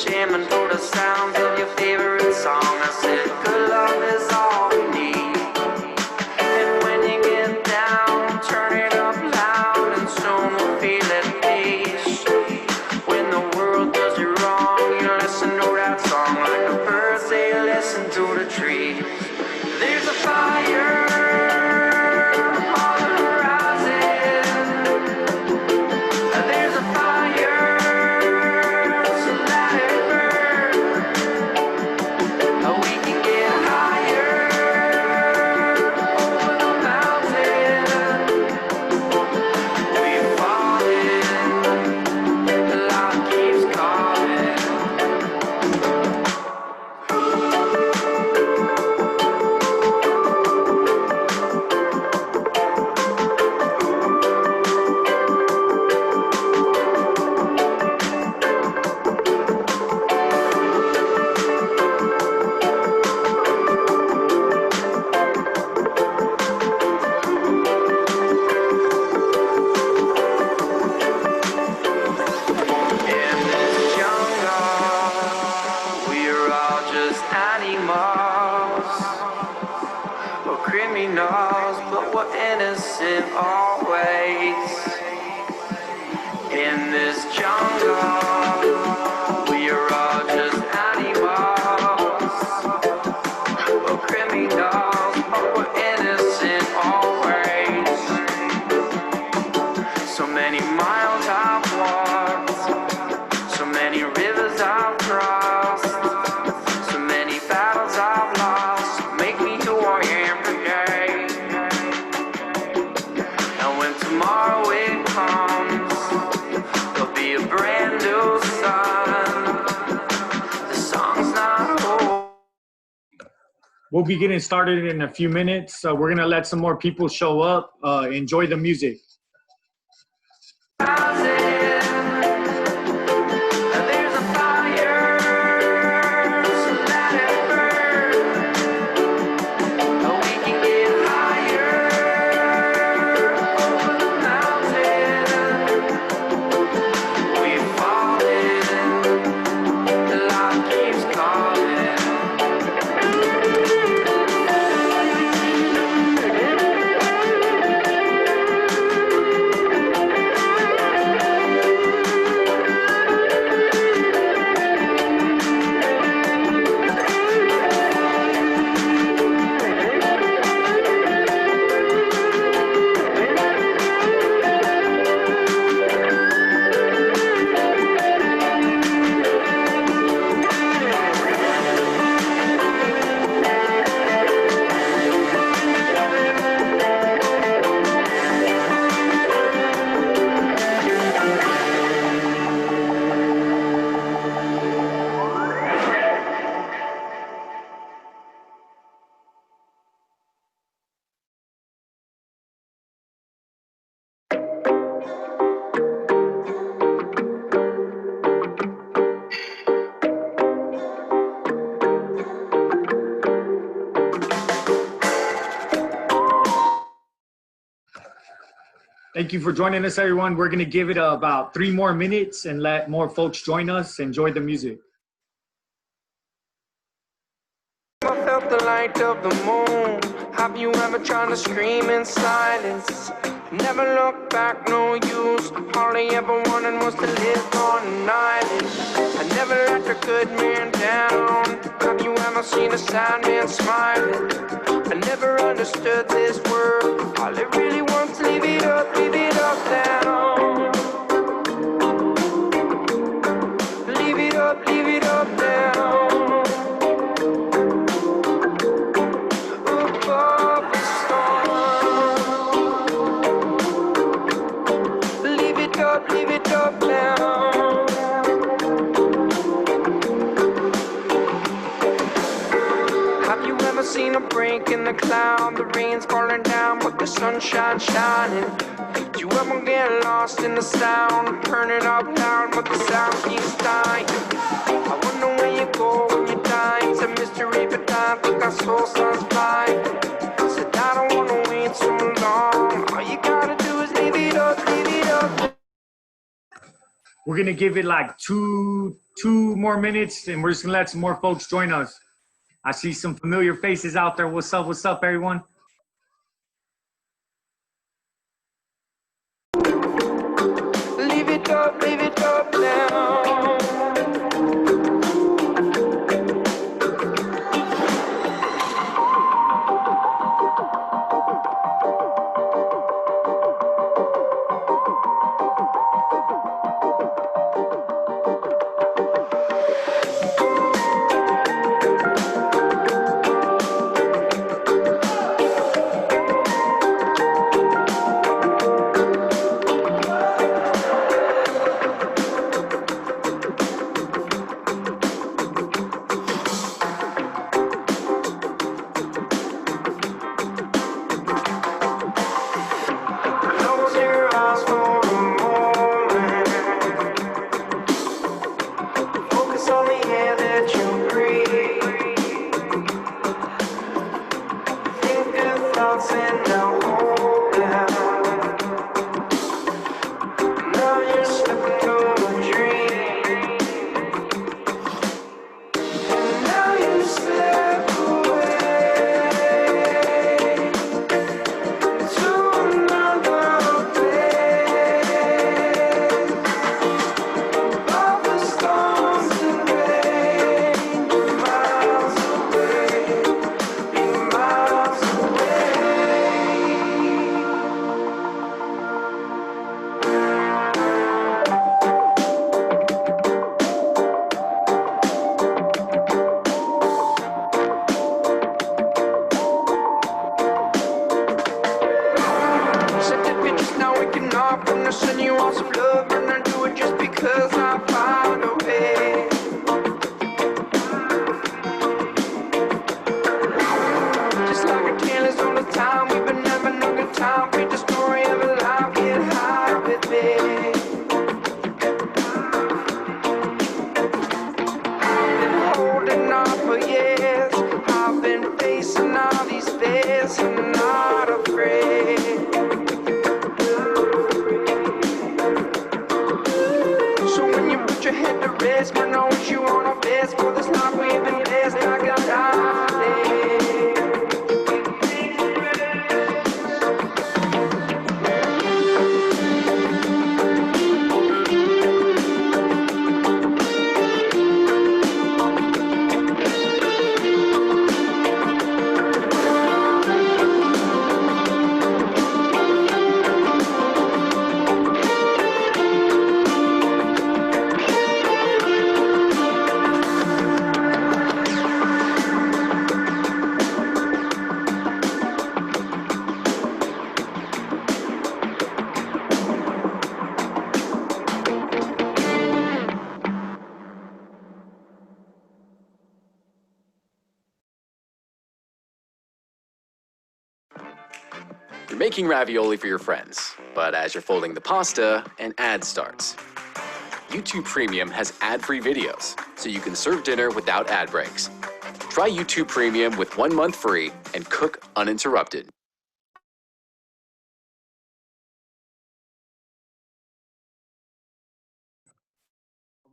jamming to the sounds of your favorite song. I said, good love is all we need. And when you get down, turn it up loud, and soon we'll feel at peace. When the world does you wrong, you listen to that song like the birds, they listen to the trees. There's a fire. Criminals, but we're innocent always. In this jungle, we are all just animals. We're criminals, but we're innocent always. So many miles I've walked, so many rivers I've crossed, so many battles I've lost, make me who I am today. And when tomorrow it comes, there'll be a brand new sun. The song's not over. We'll be getting started in a few minutes. We're gonna let some more people show up. Enjoy the music. Thank you for joining us, everyone. We're going to give it about 3 more minutes and let more folks join us. Enjoy the music. I felt the light of the moon. Have you ever tried to scream in silence? Never look back, no use. All I ever wanted was to live on an island. I never let a good man down. Have you ever seen a sad man smiling? I never understood this world. All it really wants, leave it up down. Leave it up down. Above the storm. Leave it up down. Have you ever seen a break in the cloud? The rain's falling down, but the sunshine shining. Do you ever get lost in the sound? Turn it up loud, but the sound keeps dying. I wonder where you go when you die. It's a mystery, but I think our soul starts flying. Said I don't wanna wait so long. All you gotta do is leave it up. We're we're gonna give it like two more minutes, and we're just gonna let some more folks join us. I see some familiar faces out there. What's up, everyone? Leave it up now. Close your eyes for a moment. Focus on the air that you breathe. Think good thoughts and now hold them. Now you're slipping to a dream. And now you slip away to another place. Above the storms and rain, you're miles away, you're miles away. Sent the pictures now waking up, and I send you all some love, and I do it just because I found a way. Just like a careless all the time, we've been having a good time. Paint the story of a life, get high with me. I've been holding on for years. I've been facing all these fears. I'm not afraid. So when you put your head to rest, man, I wish you all the best for this life we've been blessed. I got time today. You're making ravioli for your friends, but as you're folding the pasta, an ad starts. YouTube Premium has ad-free videos, so you can serve dinner without ad breaks. Try YouTube Premium with 1 month free and cook uninterrupted.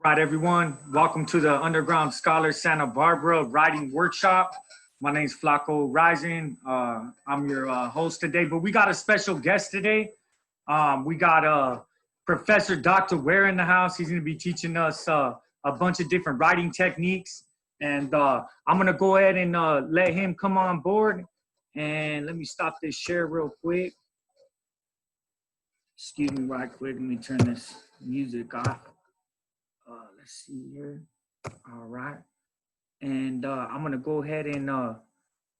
All right, everyone. Welcome to the Underground Scholar Santa Barbara Writing Workshop. My name's Flaco Rising. I'm your host today, but we got a special guest today. We got Professor Dr. Ware in the house. He's going to be teaching us a bunch of different writing techniques. And I'm going to go ahead and let him come on board. And let me stop this share real quick. Excuse me right quick. Let me turn this music off. Let's see here. All right. And I'm going to go ahead and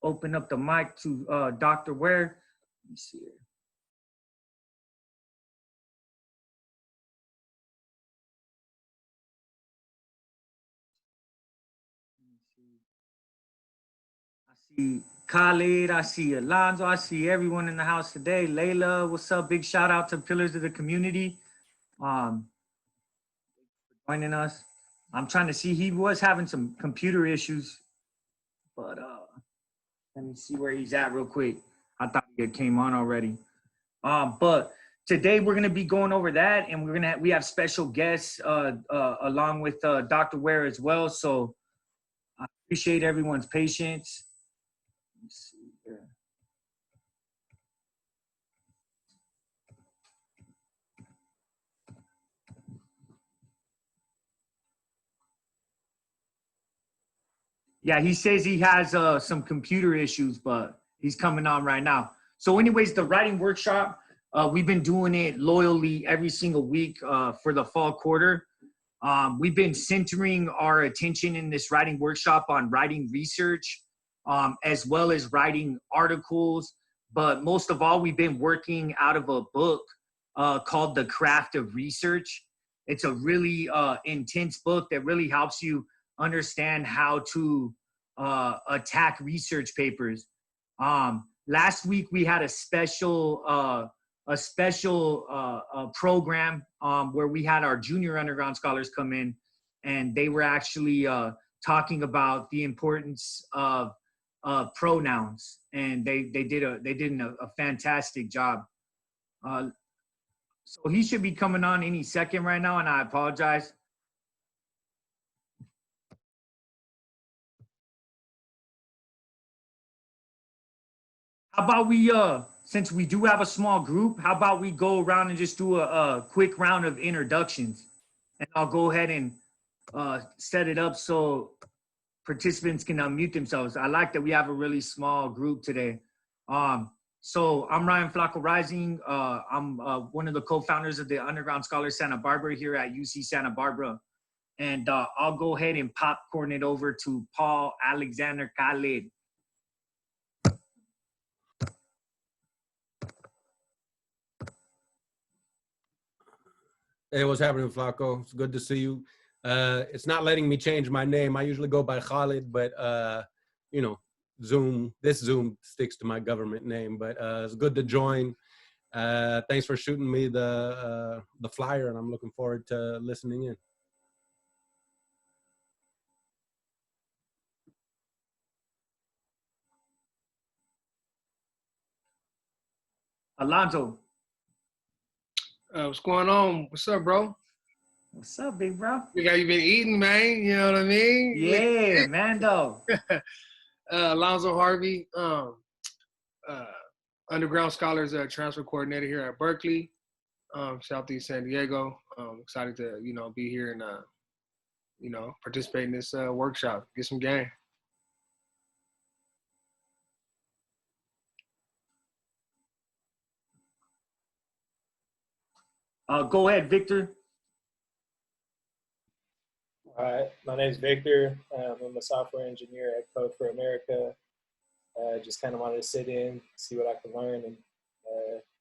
open up the mic to Dr. Ware. Let me see here. I see Khalid, I see Alonzo, I see everyone in the house today. Layla, what's up? Big shout out to Pillars of the Community joining us. I'm trying to see, he was having some computer issues, but let me see where he's at real quick. I thought he had came on already. But today we're gonna be going over that, and we have special guests along with Dr. Ware as well. So I appreciate everyone's patience. Let's see here. Yeah, he says he has some computer issues, but he's coming on right now. So anyways, the writing workshop, we've been doing it loyally every single week for the fall quarter. We've been centering our attention in this writing workshop on writing research, as well as writing articles. But most of all, we've been working out of a book called The Craft of Research. It's a really intense book that really helps you understand how to attack research papers. Last week we had a special program where we had our junior underground scholars come in, and they were actually talking about the importance of pronouns, and they did a fantastic job. So he should be coming on any second right now, and I apologize. How about we, since we do have a small group, how about we go around and just do a quick round of introductions? And I'll go ahead and set it up so participants can unmute themselves. I like that we have a really small group today. So I'm Ryan Flacco Rising. I'm one of the co-founders of the Underground Scholars Santa Barbara here at UC Santa Barbara. And I'll go ahead and popcorn it over to Paul Alexander Khalid. Hey, what's happening, Flacco? It's good to see you. It's not letting me change my name. I usually go by Khalid, but you know, this Zoom sticks to my government name. But it's good to join. Thanks for shooting me the flyer, and I'm looking forward to listening in. Alonzo. What's going on? What's up, bro? What's up, big bro? You been eating, man. You know what I mean? Yeah, Mando. Alonzo Harvey, Underground Scholars Transfer Coordinator here at Berkeley, Southeast San Diego. Excited to, be here and, participate in this workshop, get some game. Go ahead, Victor. All right, my name is Victor. I'm a software engineer at Code for America. Just kind of wanted to sit in, see what I can learn, and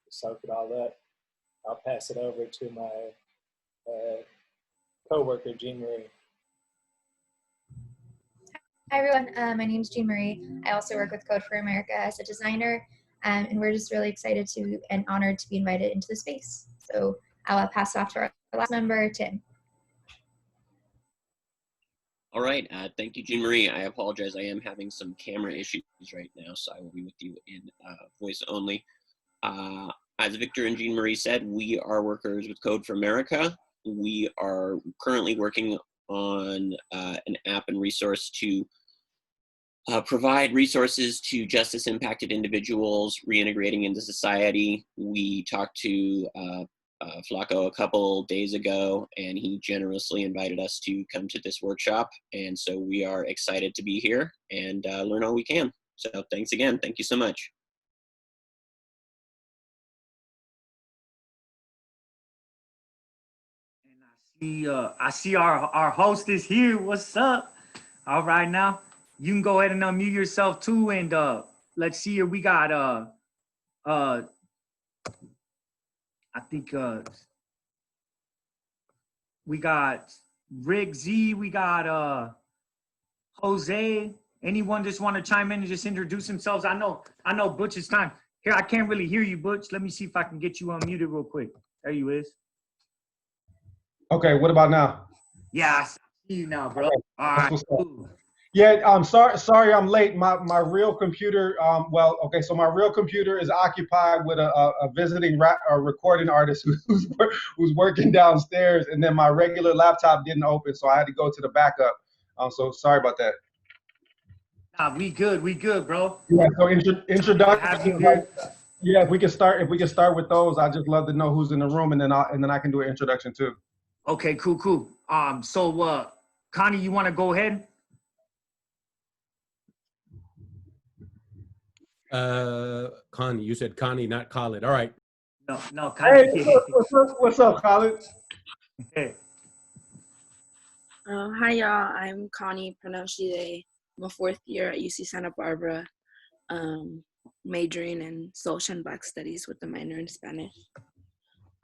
soak it all up. I'll pass it over to my co-worker, Jean Marie. Hi, everyone. My name is Jean Marie. I also work with Code for America as a designer, and we're just really excited and honored to be invited into the space. So I'll pass it off to our last member, Tim. All right, thank you, Jean Marie. I apologize, I am having some camera issues right now, so I will be with you in voice only. As Victor and Jean Marie said, we are workers with Code for America. We are currently working on an app and resource to provide resources to justice impacted individuals reintegrating into society. We talked to Flacco a couple days ago, and he generously invited us to come to this workshop. And so we are excited to be here and learn all we can. So thanks again. Thank you so much. And I see our host is here. What's up? All right, now you can go ahead and unmute yourself too. And let's see here. We got I think we got Rick Z, we got Jose. Anyone just want to chime in and just introduce themselves? I know Butch, it's time. Here, I can't really hear you, Butch. Let me see if I can get you unmuted real quick. There you is. Okay, what about now? Yeah, I see you now, bro. Okay. All right. What's up? Cool. Yeah, sorry I'm late. My real computer, well, okay, so my real computer is occupied with a visiting a recording artist who's working downstairs, and then my regular laptop didn't open, so I had to go to the backup. So sorry about that. Nah, we good, bro. Yeah, so Excited to have you introduction, like, here. yeah, if we can start with those, I'd just love to know who's in the room, and then I can do an introduction too. Okay, cool. So Connie, you want to go ahead? Connie, you said Connie, not Khalid. All right. No, Hey, Connie. what's up, Khalid? Hey. Hi y'all, I'm Connie Pranavshide. I'm a fourth year at UC Santa Barbara, majoring in social and Black studies with a minor in Spanish.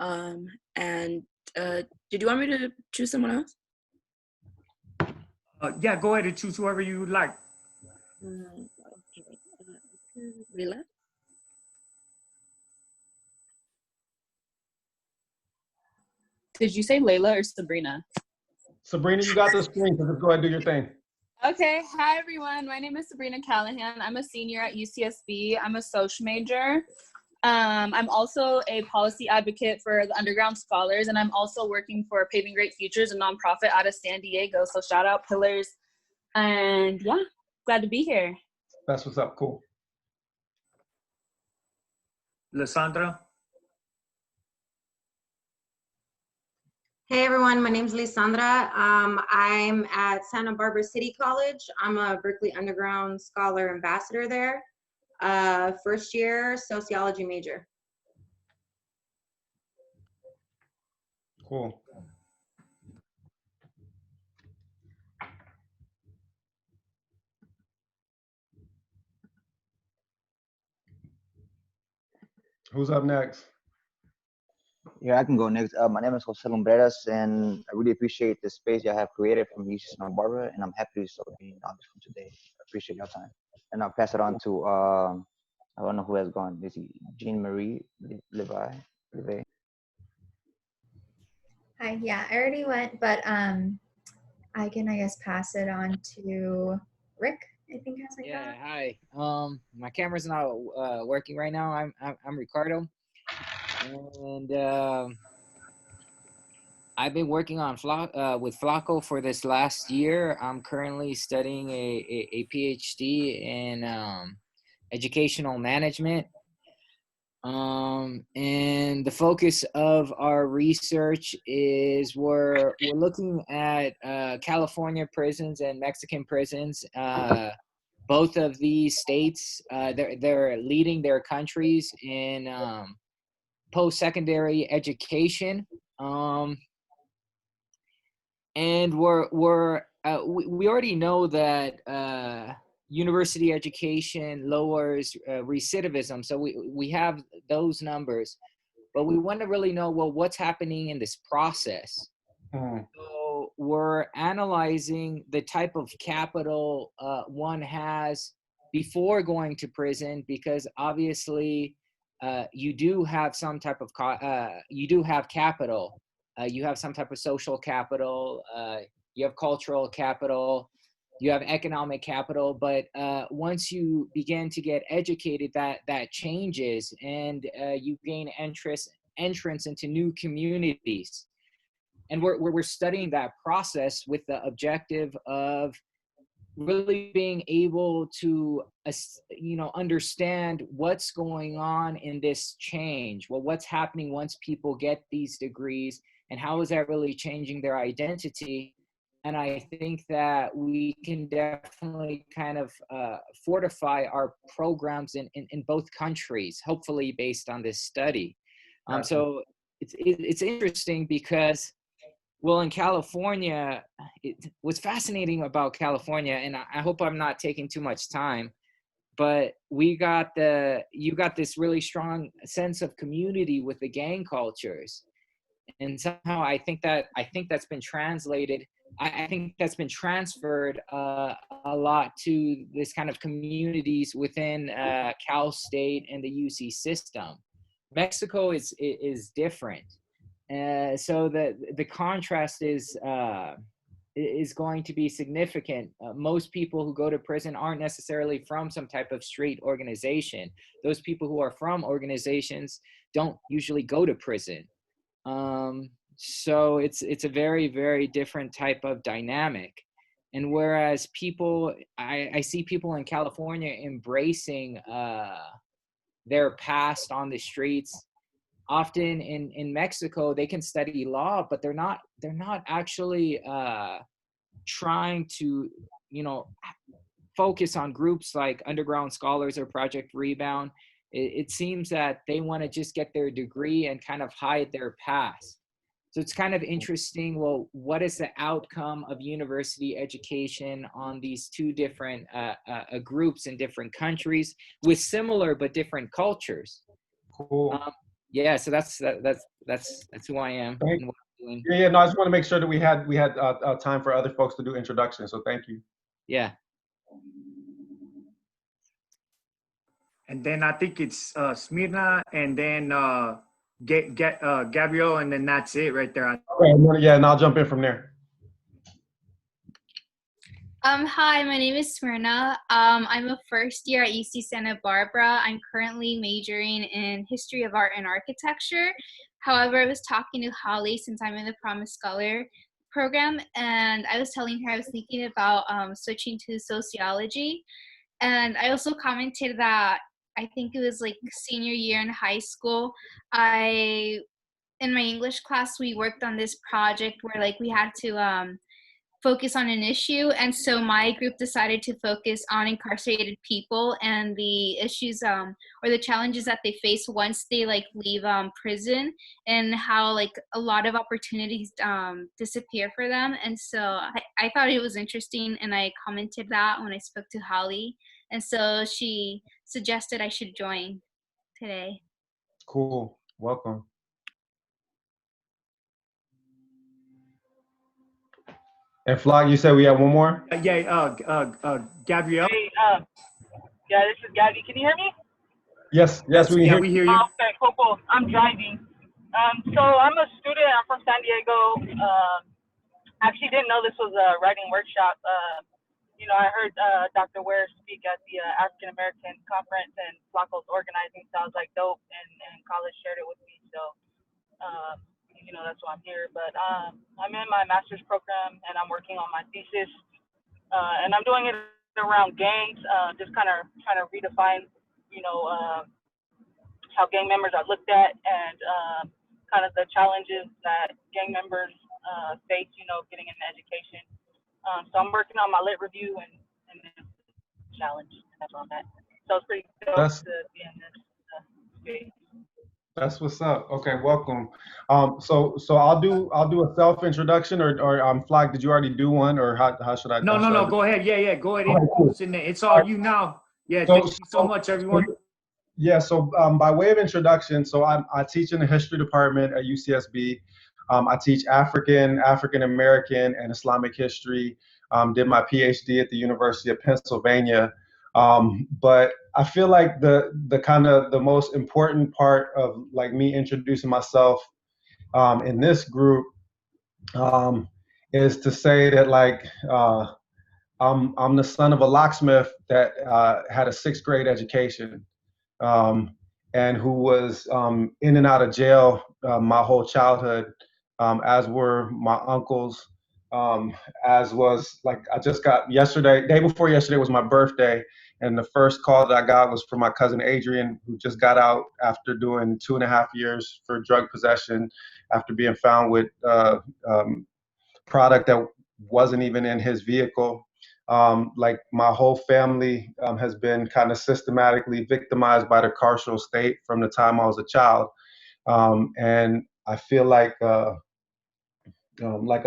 And did you want me to choose someone else? Yeah, go ahead and choose whoever you would like. Okay, Rila? Did you say Layla or Sabrina? Sabrina, you got the screen, so just go ahead and do your thing. Okay, hi everyone. My name is Sabrina Callahan. I'm a senior at UCSB. I'm a social major. I'm also a policy advocate for the Underground Scholars, and I'm also working for Paving Great Futures, a nonprofit out of San Diego. So shout out Pillars. And yeah, glad to be here. That's what's up. Cool. Lysandra? Hey everyone, my name is Lysandra. I'm at Santa Barbara City College. I'm a Berkeley Underground Scholar Ambassador there. First year sociology major. Cool. Who's up next? Yeah, I can go next. My name is Jose Lumbreras, and I really appreciate the space you have created from UC Santa Barbara, and I'm happy to be on this one today. I appreciate your time. And I'll pass it on to, I don't know who has gone. Is he Jean Marie Levi? Hi, yeah, I already went, but I can, I guess, pass it on to Rick. I think has like that. Hi. My camera's not working right now. I'm Ricardo, and I've been working on with Flacco for this last year. I'm currently studying a PhD in educational management. And the focus of our research is we're looking at California prisons and Mexican prisons. Both of these states, they're leading their countries in post-secondary education. And we already know that university education lowers recidivism, so we have those numbers, but we want to really know, well, what's happening in this process. So we're analyzing the type of capital one has before going to prison, because obviously you do have some type of you do have capital. You have some type of social capital, you have cultural capital, you have economic capital, but once you begin to get educated, that changes, and you gain entrance into new communities. And we're studying that process with the objective of really being able to understand what's going on in this change. Well, what's happening once people get these degrees, and how is that really changing their identity? And I think that we can definitely kind of fortify our programs in both countries, hopefully based on this study. So it's interesting because, well, in California, what's fascinating about California, and I hope I'm not taking too much time, but you got this really strong sense of community with the gang cultures. And somehow I think that's been translated. I think that's been transferred a lot to this kind of communities within Cal State and the UC system. Mexico is different. So the contrast is is going to be significant. Most people who go to prison aren't necessarily from some type of straight organization. Those people who are from organizations don't usually go to prison. So it's a very, very different type of dynamic. And whereas people, I see people in California embracing their past on the streets. Often in Mexico, they can study law, but they're not actually trying to, focus on groups like Underground Scholars or Project Rebound. It seems that they want to just get their degree and kind of hide their past. So it's kind of interesting. Well, what is the outcome of university education on these two different groups in different countries with similar but different cultures? Cool. Yeah, so that's who I am. And what I'm doing. Yeah, no, I just want to make sure that we had time for other folks to do introductions. So thank you. Yeah. And then I think it's Smirna, and then Gabriel, and then that's it right there. Okay, yeah, and I'll jump in from there. Hi, my name is Smyrna. I'm a first year at UC Santa Barbara. I'm currently majoring in history of art and architecture. However, I was talking to Holly since I'm in the Promise Scholar program, and I was telling her I was thinking about switching to sociology. And I also commented that I think it was like senior year in high school, in my English class, we worked on this project where like we had to focus on an issue, and so my group decided to focus on incarcerated people and the issues or the challenges that they face once they like leave prison, and how like a lot of opportunities disappear for them. And so I thought it was interesting, and I commented that when I spoke to Holly, and so she suggested I should join today. Cool. Welcome. And Flock, you said we have one more? Gabrielle. Hey, yeah, this is Gabby. Can you hear me? Yes, we can hear you. We hear you. Okay, cool. I'm driving. So I'm a student. I'm from San Diego. Actually didn't know this was a writing workshop. I heard Dr. Ware speak at the African American conference, and Flacco's organizing sounds like dope, and college shared it with me. So, that's why I'm here. But I'm in my master's program, and I'm working on my thesis, and I'm doing it around gangs, just kind of trying to redefine, how gang members are looked at, and kind of the challenges that gang members face, getting an education. So I'm working on my lit review and this challenge. That's where I'm at. So it's pretty dope to be in this space. That's what's up. Okay, welcome. So I'll do a self introduction, or Flock, did you already do one, or how should I? No. Go ahead. Yeah. Go ahead. Okay, cool. It's all you now. Yeah. Thank you so much, everyone. Yeah. So by way of introduction, so I teach in the history department at UCSB. I teach African American, and Islamic history. Did my PhD at the University of Pennsylvania. But I feel like the kind of the most important part of like me introducing myself in this group is to say that like I'm the son of a locksmith that had a 6th grade education, and who was in and out of jail my whole childhood, as were my uncles, as was like I just got day before yesterday was my birthday, and the first call that I got was from my cousin Adrian, who just got out after doing 2.5 years for drug possession after being found with product that wasn't even in his vehicle. Like my whole family has been kind of systematically victimized by the carceral state from the time I was a child, and I feel like a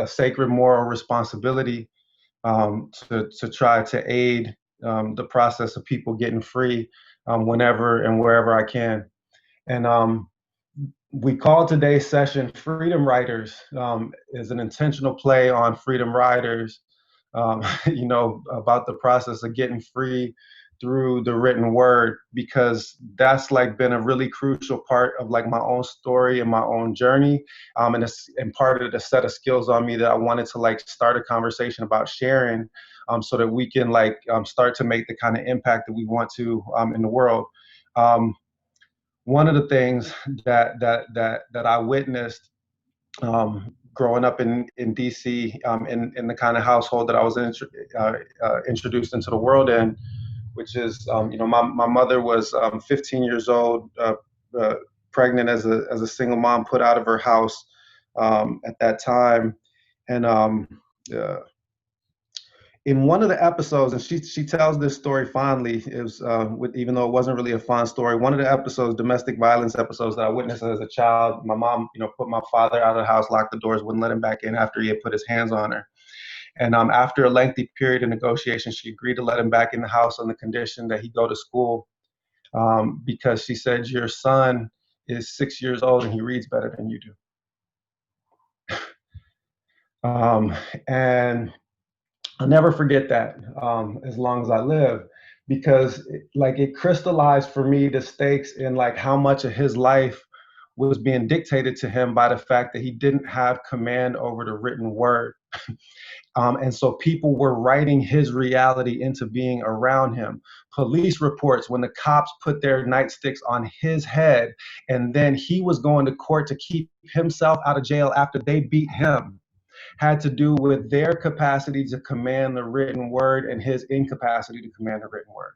sacred moral responsibility to try to aid the process of people getting free whenever and wherever I can. And we call today's session Freedom Riders. Is an intentional play on freedom riders, about the process of getting free through the written word, because that's like been a really crucial part of like my own story and my own journey. And it's and part of the set of skills on me that I wanted to like start a conversation about sharing, so that we can like start to make the kind of impact that we want to in the world. One of the things that I witnessed growing up in DC, in the kind of household that I was introduced into the world in, which is, my mother was 15 years old, uh, pregnant as a single mom, put out of her house at that time. And uh, in one of the episodes, and she tells this story fondly, it was even though it wasn't really a fun story. One of the episodes, domestic violence episodes that I witnessed as a child, my mom, put my father out of the house, locked the doors, wouldn't let him back in after he had put his hands on her. And after a lengthy period of negotiation, she agreed to let him back in the house on the condition that he go to school, because she said, your son is 6 years old and he reads better than you do. And I'll never forget that as long as I live, because it crystallized for me the stakes in like how much of his life was being dictated to him by the fact that he didn't have command over the written word. And so people were writing his reality into being around him. Police reports when the cops put their nightsticks on his head, and then he was going to court to keep himself out of jail after they beat him, had to do with their capacity to command the written word and his incapacity to command the written word.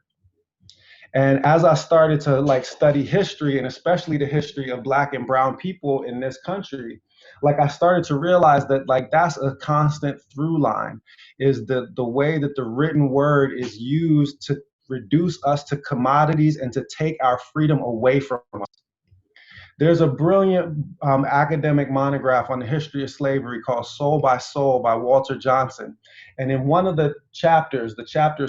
And as I started to like study history, and especially the history of Black and brown people in this country, like I started to realize that like that's a constant through line, is the way that the written word is used to reduce us to commodities and to take our freedom away from us. There's a brilliant academic monograph on the history of slavery called Soul by Soul by Walter Johnson. And in one of the chapter is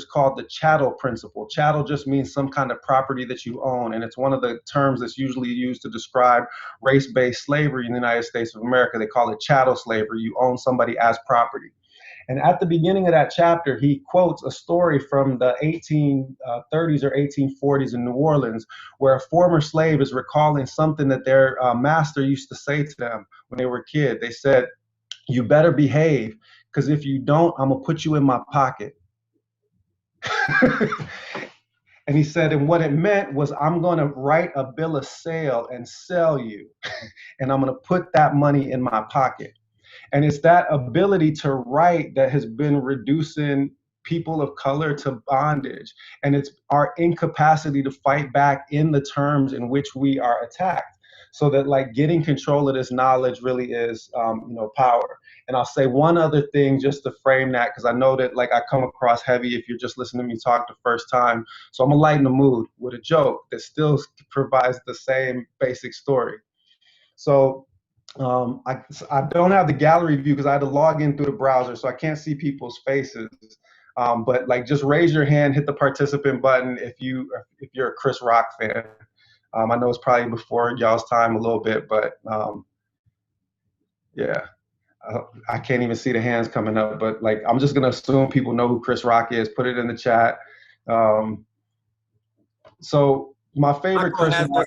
called the chattel principle. Chattel just means some kind of property that you own. And it's one of the terms that's usually used to describe race-based slavery in the United States of America. They call it chattel slavery. You own somebody as property. And at the beginning of that chapter, he quotes a story from the 1830s or 1840s in New Orleans, where a former slave is recalling something that their master used to say to them when they were a kid. They said, you better behave, because if you don't, I'm going to put you in my pocket. And he said, and what it meant was, I'm going to write a bill of sale and sell you, and I'm going to put that money in my pocket. And it's that ability to write that has been reducing people of color to bondage. And it's our incapacity to fight back in the terms in which we are attacked. So that like getting control of this knowledge really is, power. And I'll say one other thing just to frame that, because I know that like I come across heavy if you're just listening to me talk the first time. So I'm gonna lighten the mood with a joke that still provides the same basic story. So I don't have the gallery view because I had to log in through the browser, so I can't see people's faces. But like, just raise your hand, hit the participant button if you're a Chris Rock fan. I know it's probably before y'all's time a little bit, but yeah, I can't even see the hands coming up. But like, I'm just gonna assume people know who Chris Rock is. Put it in the chat. So my favorite Chris Rock.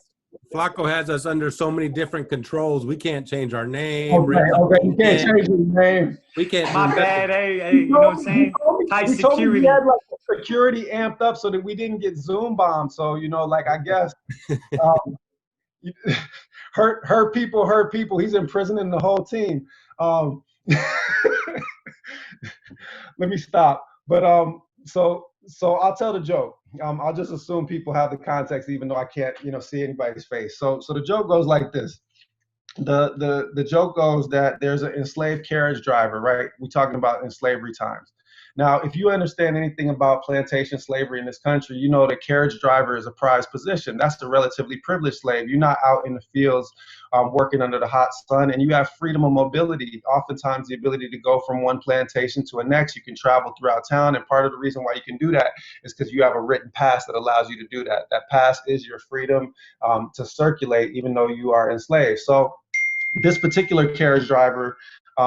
Flacco has us under so many different controls. We can't change our name. Okay, you can't change your name. We can't. My bad. Hey, you know what I'm saying? Tight He told me security. he had like security amped up so that we didn't get Zoom bombed. So like I guess hurt people. He's imprisoning the whole team. Let me stop. But so I'll tell the joke. I'll just assume people have the context, even though I can't, see anybody's face. So the joke goes like this. The joke goes that there's an enslaved carriage driver, right? We're talking about in slavery times. Now, if you understand anything about plantation slavery in this country, you know that carriage driver is a prized position. That's the relatively privileged slave. You're not out in the fields working under the hot sun, and you have freedom of mobility. Oftentimes, the ability to go from one plantation to the next. You can travel throughout town, and part of the reason why you can do that is because you have a written pass that allows you to do that. That pass is your freedom to circulate, even though you are enslaved. So this particular carriage driver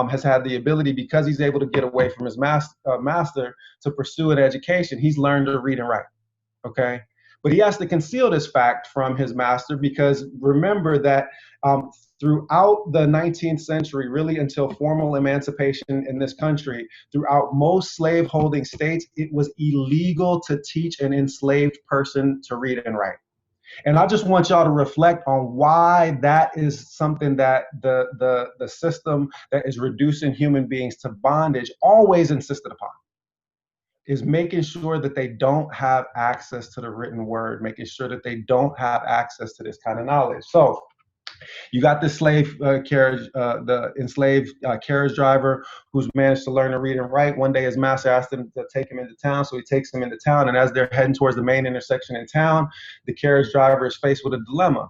has had the ability, because he's able to get away from his master, to pursue an education. He's learned to read and write. okay? But he has to conceal this fact from his master because remember that throughout the 19th century, really until formal emancipation in this country, throughout most slave-holding states, it was illegal to teach an enslaved person to read and write. And I just want y'all to reflect on why that is something that the system that is reducing human beings to bondage always insisted upon, is making sure that they don't have access to the written word, making sure that they don't have access to this kind of knowledge. So you got this slave carriage, the enslaved carriage driver who's managed to learn to read and write. One day his master asked him to take him into town, so he takes him into town, and as they're heading towards the main intersection in town, the carriage driver is faced with a dilemma.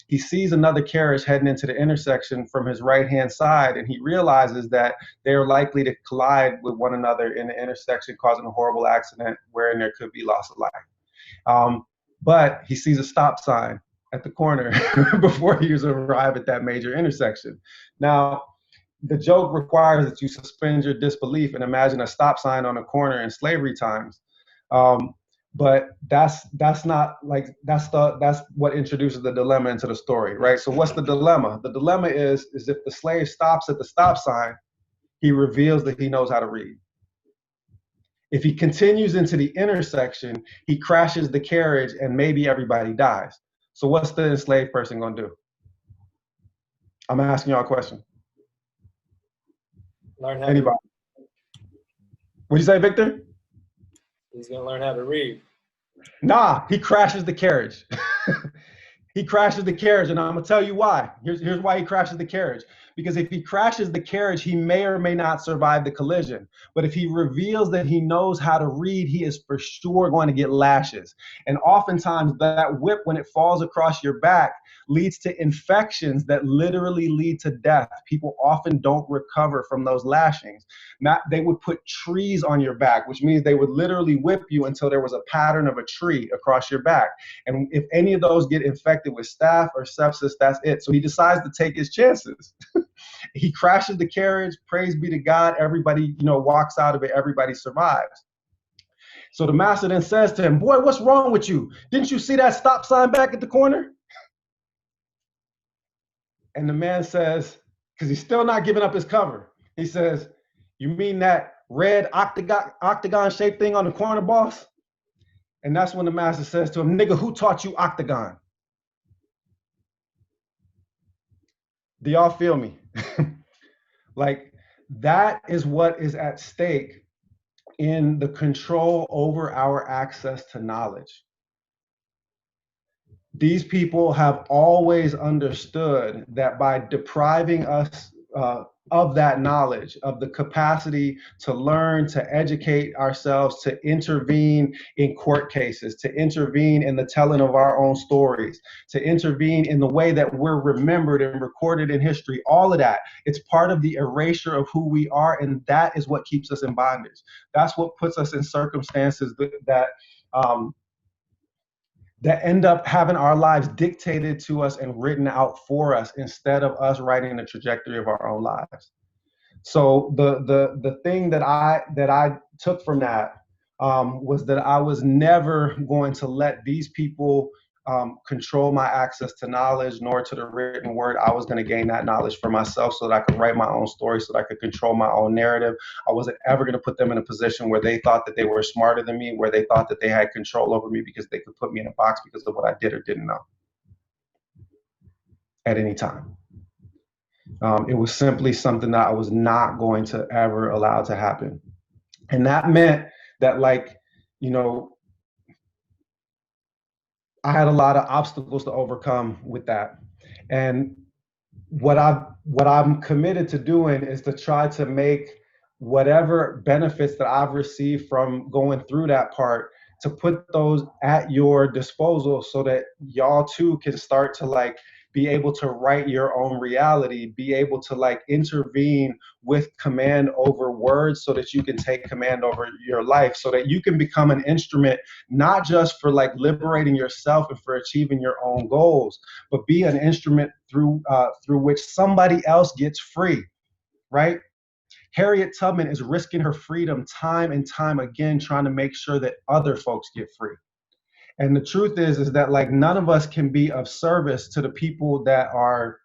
He sees another carriage heading into the intersection from his right-hand side, and he realizes that they're likely to collide with one another in the intersection, causing a horrible accident wherein there could be loss of life. But he sees a stop sign at the corner before he arrive at that major intersection. Now, the joke requires that you suspend your disbelief and imagine a stop sign on a corner in slavery times. But that's not like that's what introduces the dilemma into the story, right? So what's the dilemma? The dilemma is if the slave stops at the stop sign, he reveals that he knows how to read. If he continues into the intersection, he crashes the carriage and maybe everybody dies. So what's the enslaved person gonna do? I'm asking y'all a question. Learn how Anybody? What'd you say, Victor? He's gonna learn how to read. Nah, he crashes the carriage. He crashes the carriage, and I'm gonna tell you why. Here's why he crashes the carriage. Because if he crashes the carriage, he may or may not survive the collision. But if he reveals that he knows how to read, he is for sure going to get lashes. And oftentimes that whip, when it falls across your back, leads to infections that literally lead to death. People often don't recover from those lashings. They would put trees on your back, which means they would literally whip you until there was a pattern of a tree across your back. And if any of those get infected with staph or sepsis, that's it. So he decides to take his chances. He crashes the carriage, praise be to God, everybody, walks out of it, everybody survives. So the master then says to him, boy, what's wrong with you? Didn't you see that stop sign back at the corner? And the man says, because he's still not giving up his cover, he says, you mean that red octagon shaped thing on the corner, boss? And that's when the master says to him, nigga, who taught you octagon? Do y'all feel me? Like, that is what is at stake in the control over our access to knowledge. These people have always understood that by depriving us of that knowledge, of the capacity to learn, to educate ourselves, to intervene in court cases, to intervene in the telling of our own stories, to intervene in the way that we're remembered and recorded in history, all of that, it's part of the erasure of who we are, and that is what keeps us in bondage. That's what puts us in circumstances that end up having our lives dictated to us and written out for us instead of us writing the trajectory of our own lives. So the thing that I took from that was that I was never going to let these people control my access to knowledge, nor to the written word. I was going to gain that knowledge for myself so that I could write my own story, so that I could control my own narrative. I wasn't ever going to put them in a position where they thought that they were smarter than me, where they thought that they had control over me because they could put me in a box because of what I did or didn't know at any time. It was simply something that I was not going to ever allow to happen. And that meant that, I had a lot of obstacles to overcome with that. And what I'm committed to doing is to try to make whatever benefits that I've received from going through that part, to put those at your disposal so that y'all too can start to be able to write your own reality, be able to intervene with command over words so that you can take command over your life, so that you can become an instrument, not just for liberating yourself and for achieving your own goals, but be an instrument through which somebody else gets free, right? Harriet Tubman is risking her freedom time and time again, trying to make sure that other folks get free. And the truth is that like none of us can be of service to the people that are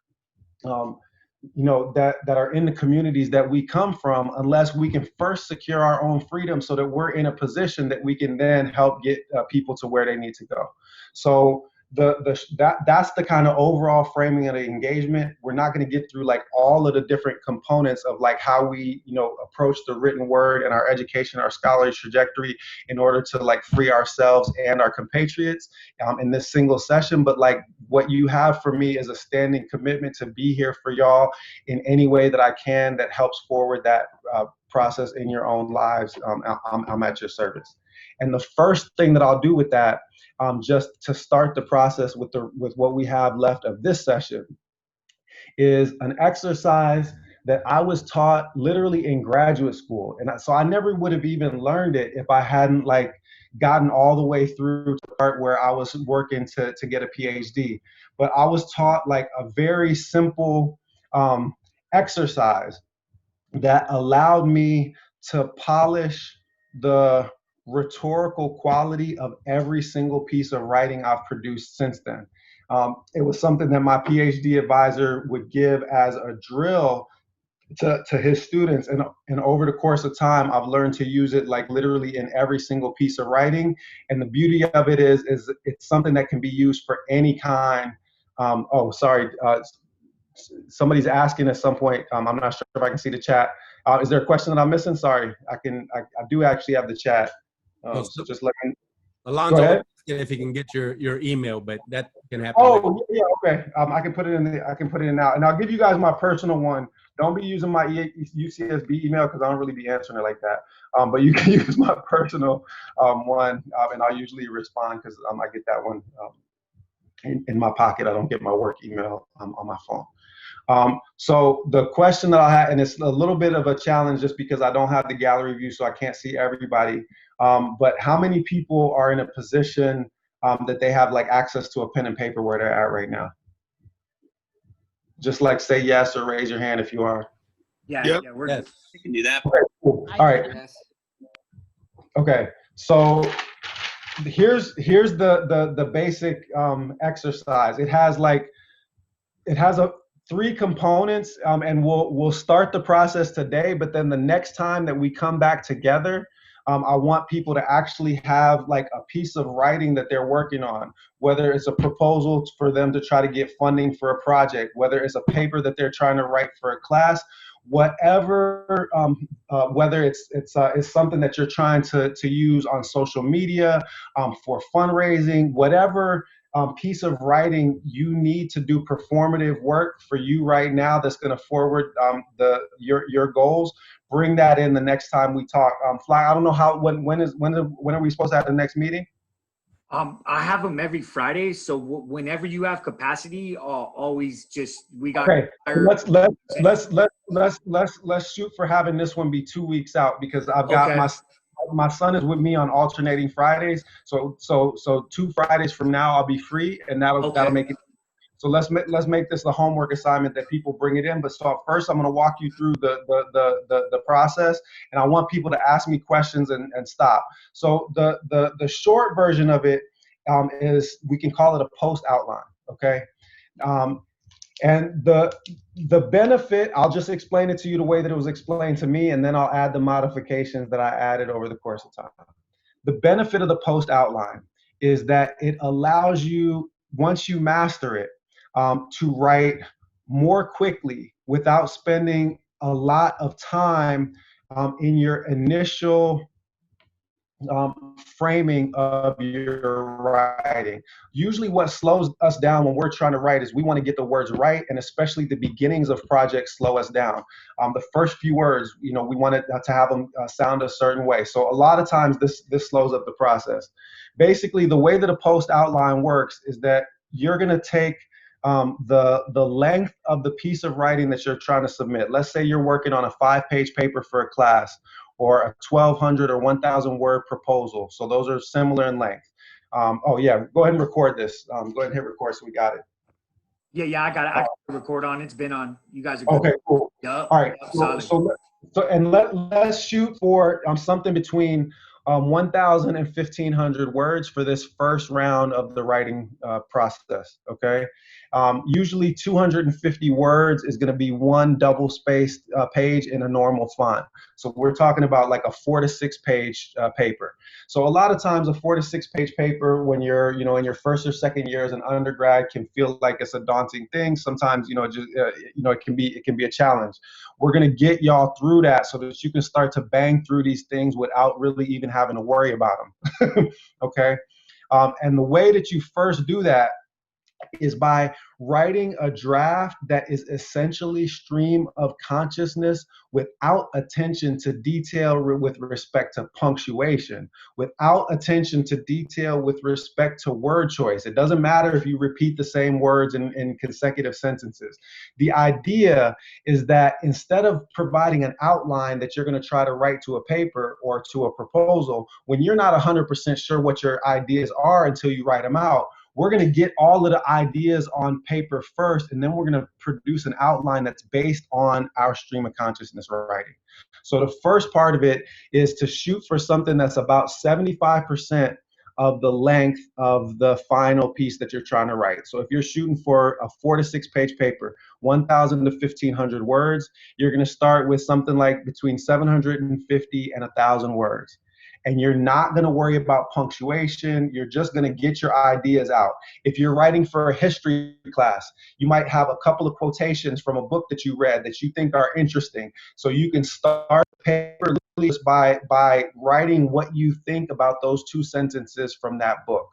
that are in the communities that we come from unless we can first secure our own freedom so that we're in a position that we can then help get people to where they need to go. So that's the kind of overall framing of the engagement. We're not going to get through like all of the different components of like how we approach the written word and our education, our scholarly trajectory in order to like free ourselves and our compatriots in this single session. But like what you have for me is a standing commitment to be here for y'all in any way that I can that helps forward that process in your own lives. I'm at your service. And the first thing that I'll do with that, just to start the process with what we have left of this session, is an exercise that I was taught literally in graduate school. And so I never would have even learned it if I hadn't like gotten all the way through to the part where I was working to get a PhD. But I was taught like a very simple exercise that allowed me to polish the rhetorical quality of every single piece of writing I've produced since then. It was something that my PhD advisor would give as a drill to his students, and over the course of time I've learned to use it like literally in every single piece of writing. And the beauty of it is it's something that can be used for any kind. Somebody's asking at some point, I'm not sure if I can see the chat. Is there a question that I'm missing? Sorry, I do actually have the chat. So just let me. Alonzo, Go ahead. if he can get your email, but that can happen. Oh yeah, okay. I can put it in. I can put it in now, and I'll give you guys my personal one. Don't be using my UCSB email because I don't really be answering it like that. But you can use my personal one, and I'll usually respond because I get that one in my pocket. I don't get my work email on my phone. So the question that I had, and it's a little bit of a challenge just because I don't have the gallery view, so I can't see everybody. But how many people are in a position that they have like access to a pen and paper where they're at right now? Just like say yes or raise your hand if you are. Yeah, we're I can do that. Okay, cool. All right. Okay, so here's the basic exercise. It has three components, and we'll start the process today, but then the next time that we come back together, I want people to actually have like a piece of writing that they're working on, whether it's a proposal for them to try to get funding for a project, whether it's a paper that they're trying to write for a class, whatever, whether it's something that you're trying to use on social media, for fundraising, whatever piece of writing you need to do performative work for you right now that's going to forward your goals. Bring that in the next time we talk. Fly, I don't know when are we supposed to have the next meeting? I have them every Friday, so whenever you have capacity, always just we got. Okay, let's shoot for having this one be 2 weeks out because I've got my son is with me on alternating Fridays, so 2 Fridays from now I'll be free, and that'll make it. So let's make this the homework assignment that people bring it in. But so first, I'm going to walk you through the process, and I want people to ask me questions and stop. So the short version of it is we can call it a post outline, okay? And the benefit, I'll just explain it to you the way that it was explained to me, and then I'll add the modifications that I added over the course of time. The benefit of the post outline is that it allows you, once you master it, to write more quickly without spending a lot of time in your initial framing of your writing. Usually what slows us down when we're trying to write is we want to get the words right, and especially the beginnings of projects slow us down. The first few words, we want to have them sound a certain way. So a lot of times this slows up the process. Basically, the way that a post outline works is that you're going to take the length of the piece of writing that you're trying to submit. Let's say you're working on a 5-page paper for a class, or a 1,200 or 1,000 word proposal. So those are similar in length. Oh yeah, go ahead and record this. Go ahead and hit record so we got it. Yeah, I got it. I can record on. It's been on. You guys are good. Okay, cool. Yep. All right. Yep, So let's shoot for something between 1,000 and 1,500 words for this first round of the writing process, okay? Usually 250 words is gonna be one double-spaced page in a normal font. So we're talking about like a 4 to 6 page paper. So a lot of times a 4 to 6 page paper when you're, you know, in your first or second year as an undergrad can feel like it's a daunting thing. Sometimes, you know, just, you know, it can be a challenge. We're gonna get y'all through that so that you can start to bang through these things without really even having to worry about them, okay? And the way that you first do that is by writing a draft that is essentially stream of consciousness without attention to detail with respect to punctuation, without attention to detail with respect to word choice. It doesn't matter if you repeat the same words in consecutive sentences. The idea is that instead of providing an outline that you're going to try to write to a paper or to a proposal, when you're not 100% sure what your ideas are until you write them out, we're going to get all of the ideas on paper first, and then we're going to produce an outline that's based on our stream of consciousness writing. So the first part of it is to shoot for something that's about 75% of the length of the final piece that you're trying to write. So if you're shooting for a 4 to 6 page paper, 1,000 to 1,500 words, you're going to start with something like between 750 and 1,000 words. And you're not going to worry about punctuation. You're just going to get your ideas out. If you're writing for a history class, you might have a couple of quotations from a book that you read that you think are interesting. So you can start the paper just by writing what you think about those 2 sentences from that book.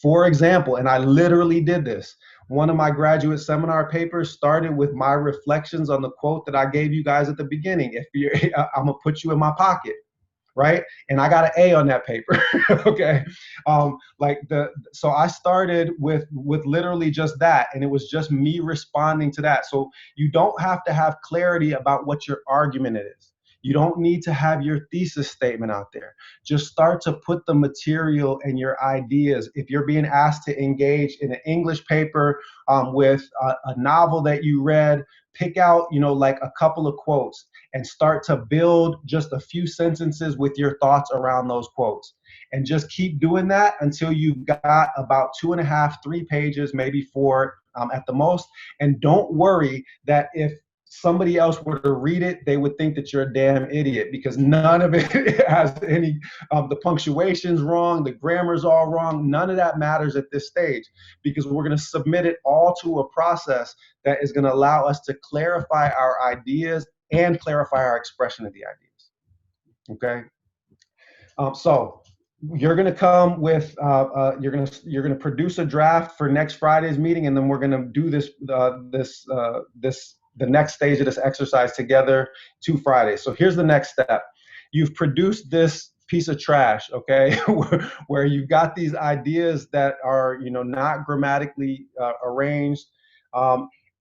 For example, and I literally did this, one of my graduate seminar papers started with my reflections on the quote that I gave you guys at the beginning. If you're, I'm gonna put you in my pocket. Right? And I got an A on that paper. Okay. So I started with literally just that. And it was just me responding to that. So you don't have to have clarity about what your argument is. You don't need to have your thesis statement out there. Just start to put the material and your ideas. If you're being asked to engage in an English paper with a novel that you read, pick out, you know, like a couple of quotes and start to build just a few sentences with your thoughts around those quotes. And just keep doing that until you've got about 2.5, 3 pages, maybe 4 at the most. And don't worry that if somebody else were to read it, they would think that you're a damn idiot, because none of it has any, the punctuation's wrong, the grammar's all wrong. None of that matters at this stage, because we're going to submit it all to a process that is going to allow us to clarify our ideas and clarify our expression of the ideas. Okay. So you're going to come with you're going to produce a draft for next Friday's meeting, and then we're going to do the next stage of this exercise together 2 Fridays. So here's the next step. You've produced this piece of trash, okay, where you've got these ideas that are, you know, not grammatically arranged,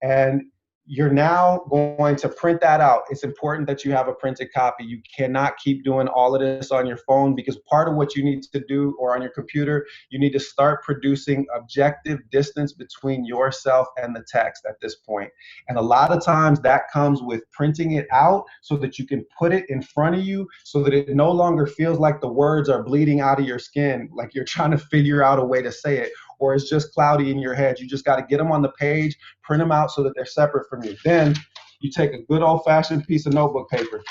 and you're now going to print that out. It's important that you have a printed copy. You cannot keep doing all of this on your phone, because part of what you need to do, or on your computer, you need to start producing objective distance between yourself and the text at this point. And a lot of times that comes with printing it out so that you can put it in front of you, so that it no longer feels like the words are bleeding out of your skin, like you're trying to figure out a way to say it, or it's just cloudy in your head. You just got to get them on the page, print them out so that they're separate from you. Then you take a good old-fashioned piece of notebook paper,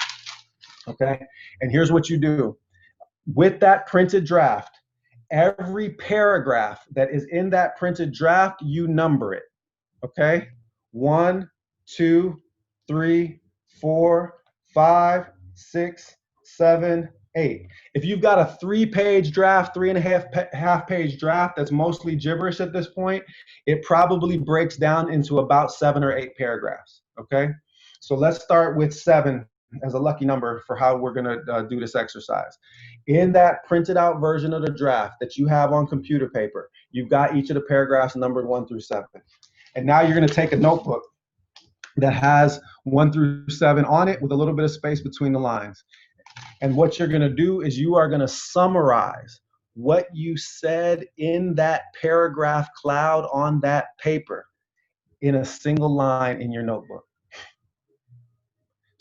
okay? And here's what you do. With that printed draft, every paragraph that is in that printed draft, you number it, okay? 1, 2, 3, 4, 5, 6, 7, 8. If you've got a 3-page draft, 3.5 page draft that's mostly gibberish at this point, it probably breaks down into about 7 or 8 paragraphs, okay? So let's start with 7 as a lucky number for how we're gonna do this exercise. In that printed out version of the draft that you have on computer paper, you've got each of the paragraphs numbered 1 through 7. And now you're gonna take a notebook that has 1 through 7 on it with a little bit of space between the lines. And what you're going to do is you are going to summarize what you said in that paragraph cloud on that paper in a single line in your notebook.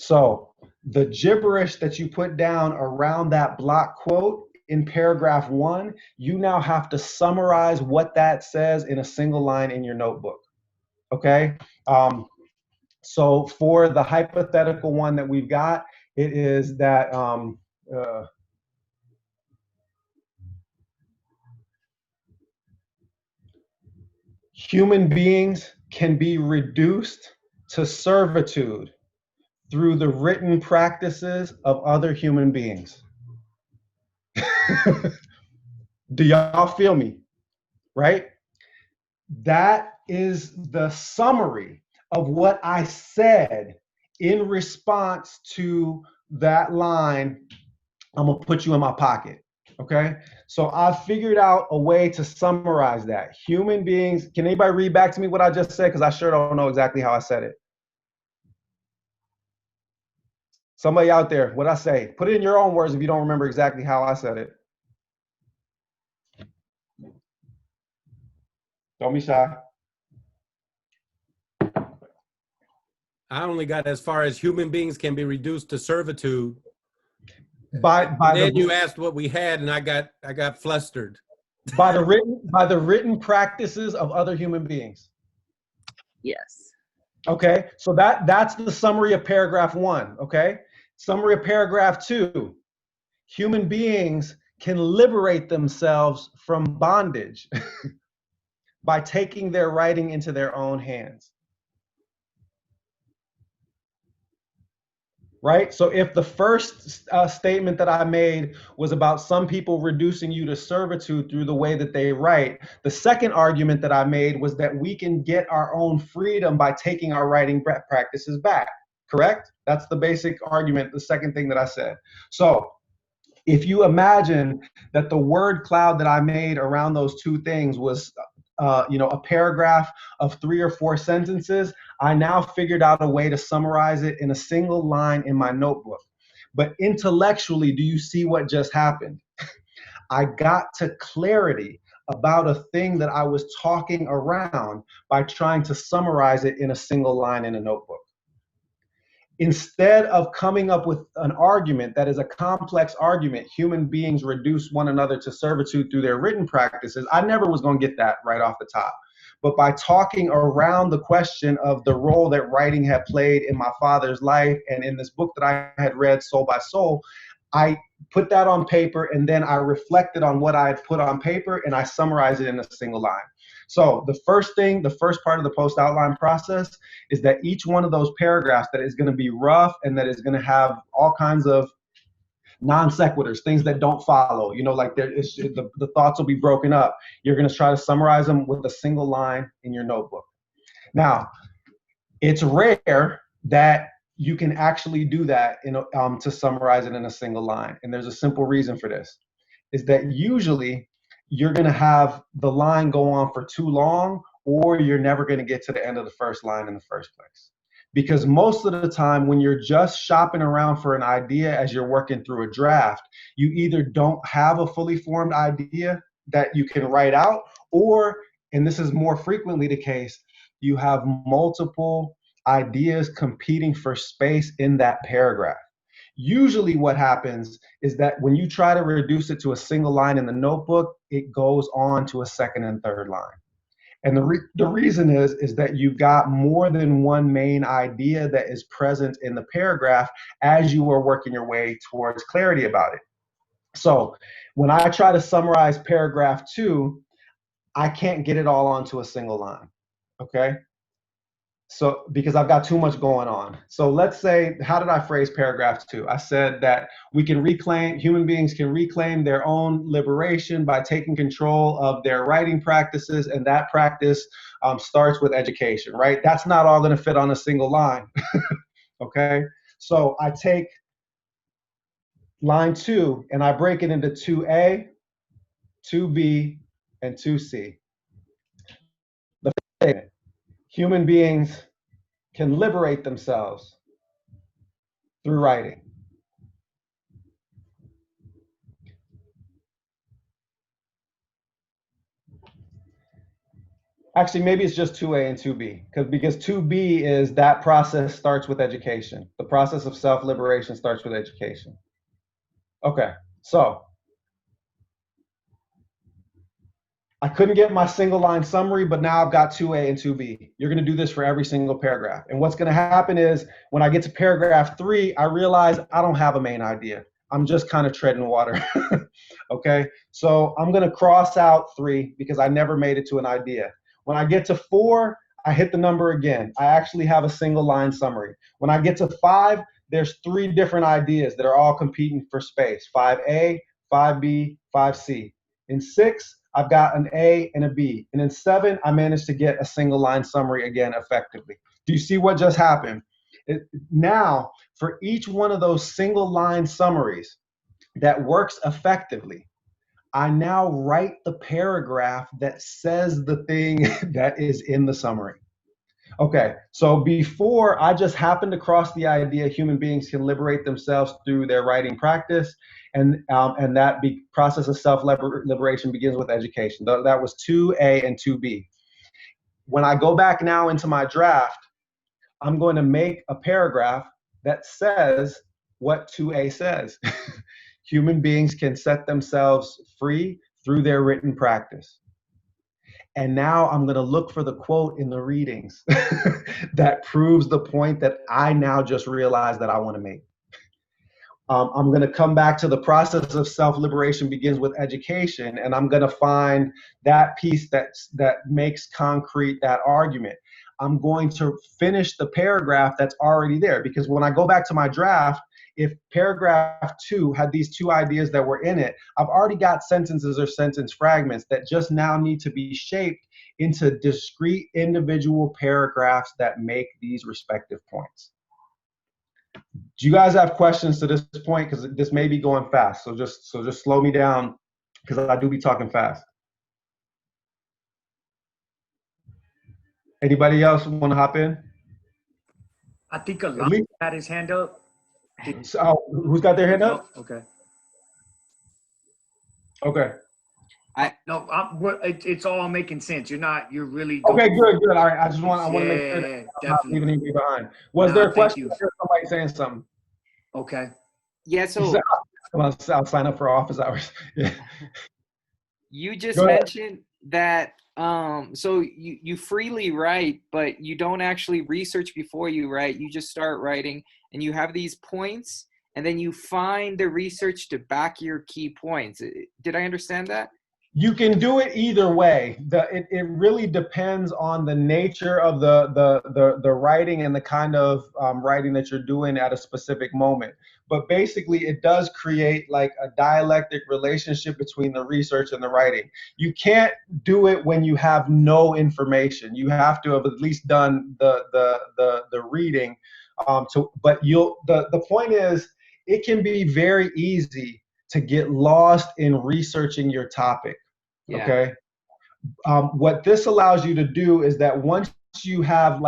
So the gibberish that you put down around that block quote in paragraph 1, you now have to summarize what that says in a single line in your notebook. Okay? So for the hypothetical one that we've got, it is that human beings can be reduced to servitude through the written practices of other human beings. Do y'all feel me? Right? That is the summary of what I said in response to that line. I'm gonna put you in my pocket. Okay? So I figured out a way to summarize that. Human beings, can anybody read back to me what I just said? Because I sure don't know exactly how I said it. Somebody out there, what I say? Put it in your own words if you don't remember exactly how I said it. Don't be shy. I only got as far as human beings can be reduced to servitude. By then you asked what we had, and I got flustered. By the written practices of other human beings. Yes. Okay, so that's the summary of paragraph 1. Okay, summary of paragraph 2. Human beings can liberate themselves from bondage by taking their writing into their own hands. Right? So if the first statement that I made was about some people reducing you to servitude through the way that they write, the second argument that I made was that we can get our own freedom by taking our writing practices back. Correct? That's the basic argument, the second thing that I said. So if you imagine that the word cloud that I made around those two things was a paragraph of 3 or 4 sentences, I now figured out a way to summarize it in a single line in my notebook. But intellectually, do you see what just happened? I got to clarity about a thing that I was talking around by trying to summarize it in a single line in a notebook. Instead of coming up with an argument that is a complex argument, human beings reduce one another to servitude through their written practices, I never was going to get that right off the top. But by talking around the question of the role that writing had played in my father's life and in this book that I had read, Soul by Soul, I put that on paper, and then I reflected on what I had put on paper, and I summarized it in a single line. So the first part of the post outline process is that each one of those paragraphs that is going to be rough and that is going to have all kinds of non sequiturs, things that don't follow, like the thoughts will be broken up. You're going to try to summarize them with a single line in your notebook. Now, it's rare that you can actually do that to summarize it in a single line. And there's a simple reason for this, is that usually you're going to have the line go on for too long, or you're never going to get to the end of the first line in the first place. Because most of the time when you're just shopping around for an idea as you're working through a draft, you either don't have a fully formed idea that you can write out, or, and this is more frequently the case, you have multiple ideas competing for space in that paragraph. Usually what happens is that when you try to reduce it to a single line in the notebook, it goes on to a second and third line. And the reason is that you've got more than one main idea that is present in the paragraph as you are working your way towards clarity about it. So when I try to summarize paragraph 2, I can't get it all onto a single line, okay? So because I've got too much going on. So let's say, how did I phrase paragraph 2? I said that human beings can reclaim their own liberation by taking control of their writing practices, and that practice starts with education, right? That's not all going to fit on a single line, okay? So I take line 2 and I break it into 2A, 2B, and 2C. The first statement, human beings can liberate themselves through writing. Actually, maybe it's just 2A and 2B, because 2B is that process starts with education. The process of self-liberation starts with education. Okay, so I couldn't get my single line summary, but now I've got 2A and 2B. You're going to do this for every single paragraph. And what's going to happen is when I get to paragraph 3, I realize I don't have a main idea. I'm just kind of treading water. Okay, so I'm going to cross out 3 because I never made it to an idea. When I get to 4, I hit the number again. I actually have a single line summary. When I get to 5, there's 3 different ideas that are all competing for space: 5A, 5B, 5C. In 6, I've got an A and a B. And in 7, I managed to get a single line summary again effectively. Do you see what just happened? Now, for each one of those single line summaries that works effectively, I now write the paragraph that says the thing that is in the summary. Okay, so before, I just happened to cross the idea human beings can liberate themselves through their writing practice, and that process of self-liberation begins with education. That was 2A and 2B. When I go back now into my draft, I'm going to make a paragraph that says what 2A says. Human beings can set themselves free through their written practice. And now I'm going to look for the quote in the readings that proves the point that I now just realized that I want to make. I'm going to come back to the process of self-liberation begins with education, and I'm going to find that piece that makes concrete that argument. I'm going to finish the paragraph that's already there, because when I go back to my draft, if paragraph 2 had these 2 ideas that were in it, I've already got sentences or sentence fragments that just now need to be shaped into discrete individual paragraphs that make these respective points. Do you guys have questions to this point? Because this may be going fast, so just slow me down, because I do be talking fast. Anybody else want to hop in? I think Alon had his hand up. So, who's got their hand up? Okay. Okay. It's all making sense. You're really okay. Good. All right. I want to make sure that I'm definitely not leaving anybody behind. Was there a question? Or somebody saying something? Okay. Yeah. So I'll sign up for office hours. Yeah. You just mentioned that so you freely write, but you don't actually research before you write. You just start writing, and you have these points, and then you find the research to back your key points. Did I understand that? You can do it either way. It really depends on the nature of the writing and the kind of writing that you're doing at a specific moment. But basically, it does create like a dialectic relationship between the research and the writing. You can't do it when you have no information. You have to have at least done the reading. But the point is, it can be very easy to get lost in researching your topic. Yeah. Okay. What this allows you to do is that once you have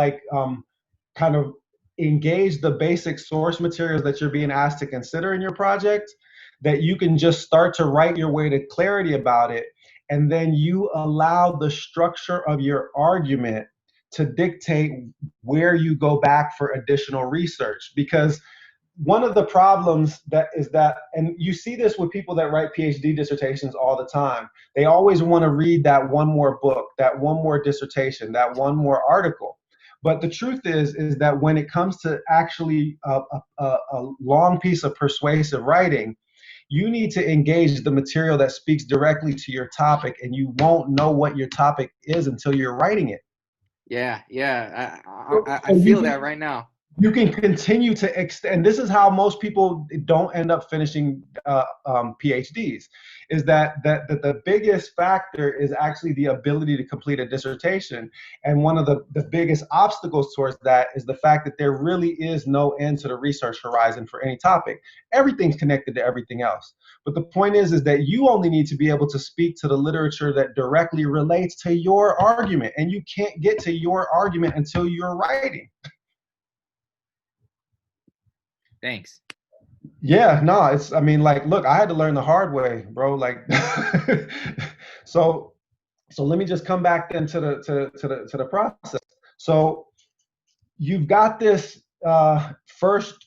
kind of engaged the basic source materials that you're being asked to consider in your project, that you can just start to write your way to clarity about it. And then you allow the structure of your argument to dictate where you go back for additional research. Because one of the problems and you see this with people that write PhD dissertations all the time, they always want to read that one more book, that one more dissertation, that one more article. But the truth is that when it comes to actually a long piece of persuasive writing, you need to engage the material that speaks directly to your topic, and you won't know what your topic is until you're writing it. Yeah. I feel that right now. You can continue to extend. This is how most people don't end up finishing PhDs, is that the biggest factor is actually the ability to complete a dissertation. And one of the biggest obstacles towards that is the fact that there really is no end to the research horizon for any topic. Everything's connected to everything else. But the point is that you only need to be able to speak to the literature that directly relates to your argument. And you can't get to your argument until you're writing. Thanks. Yeah, no, I mean, look, I had to learn the hard way, bro. So So let me just come back then to the process. So you've got this first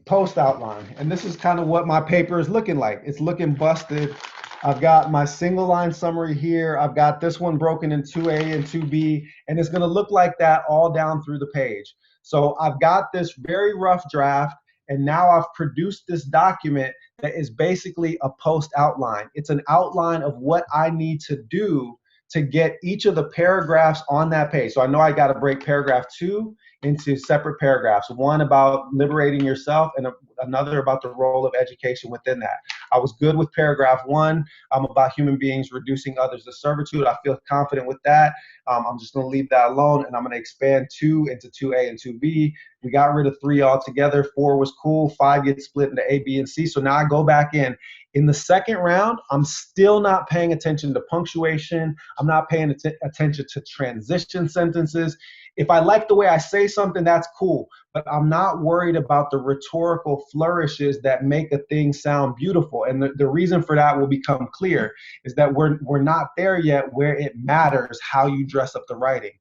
post outline, and this is kind of what my paper is looking like. It's looking busted. I've got my single line summary here. I've got this one broken in 2A and 2B, and it's going to look like that all down through the page. So I've got this very rough draft, and now I've produced this document that is basically a post outline. It's an outline of what I need to do to get each of the paragraphs on that page. So I know I got to break paragraph 2 into separate paragraphs, one about liberating yourself and another about the role of education within that. I was good with paragraph 1. I'm about human beings reducing others to servitude. I feel confident with that. I'm just going to leave that alone, and I'm going to expand 2 into 2A and 2B. We got rid of 3 altogether. 4 was cool. 5 gets split into A, B, and C. So now I go back in. In the second round, I'm still not paying attention to punctuation. I'm not paying attention to transition sentences. If I like the way I say something, that's cool, but I'm not worried about the rhetorical flourishes that make a thing sound beautiful. And the reason for that will become clear is that we're not there yet where it matters how you dress up the writing.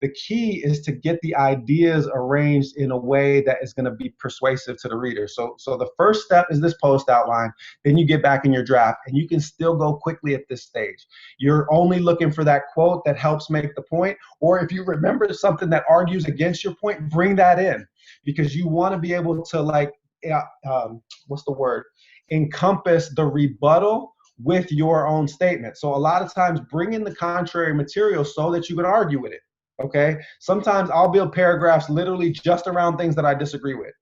The key is to get the ideas arranged in a way that is going to be persuasive to the reader. So the first step is this post outline. Then you get back in your draft, and you can still go quickly at this stage. You're only looking for that quote that helps make the point, or if you remember something that argues against your point, bring that in, because you want to be able to, like, what's the word? Encompass the rebuttal with your own statement. So a lot of times bring in the contrary material so that you can argue with it. Okay, sometimes I'll build paragraphs literally just around things that I disagree with.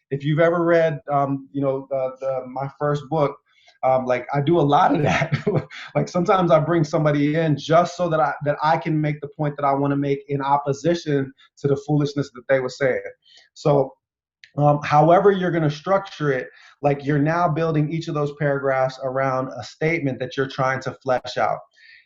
If you've ever read, my first book, like I do a lot of that. Like sometimes I bring somebody in just so that I can make the point that I want to make in opposition to the foolishness that they were saying. So however you're going to structure it, like you're now building each of those paragraphs around a statement that you're trying to flesh out.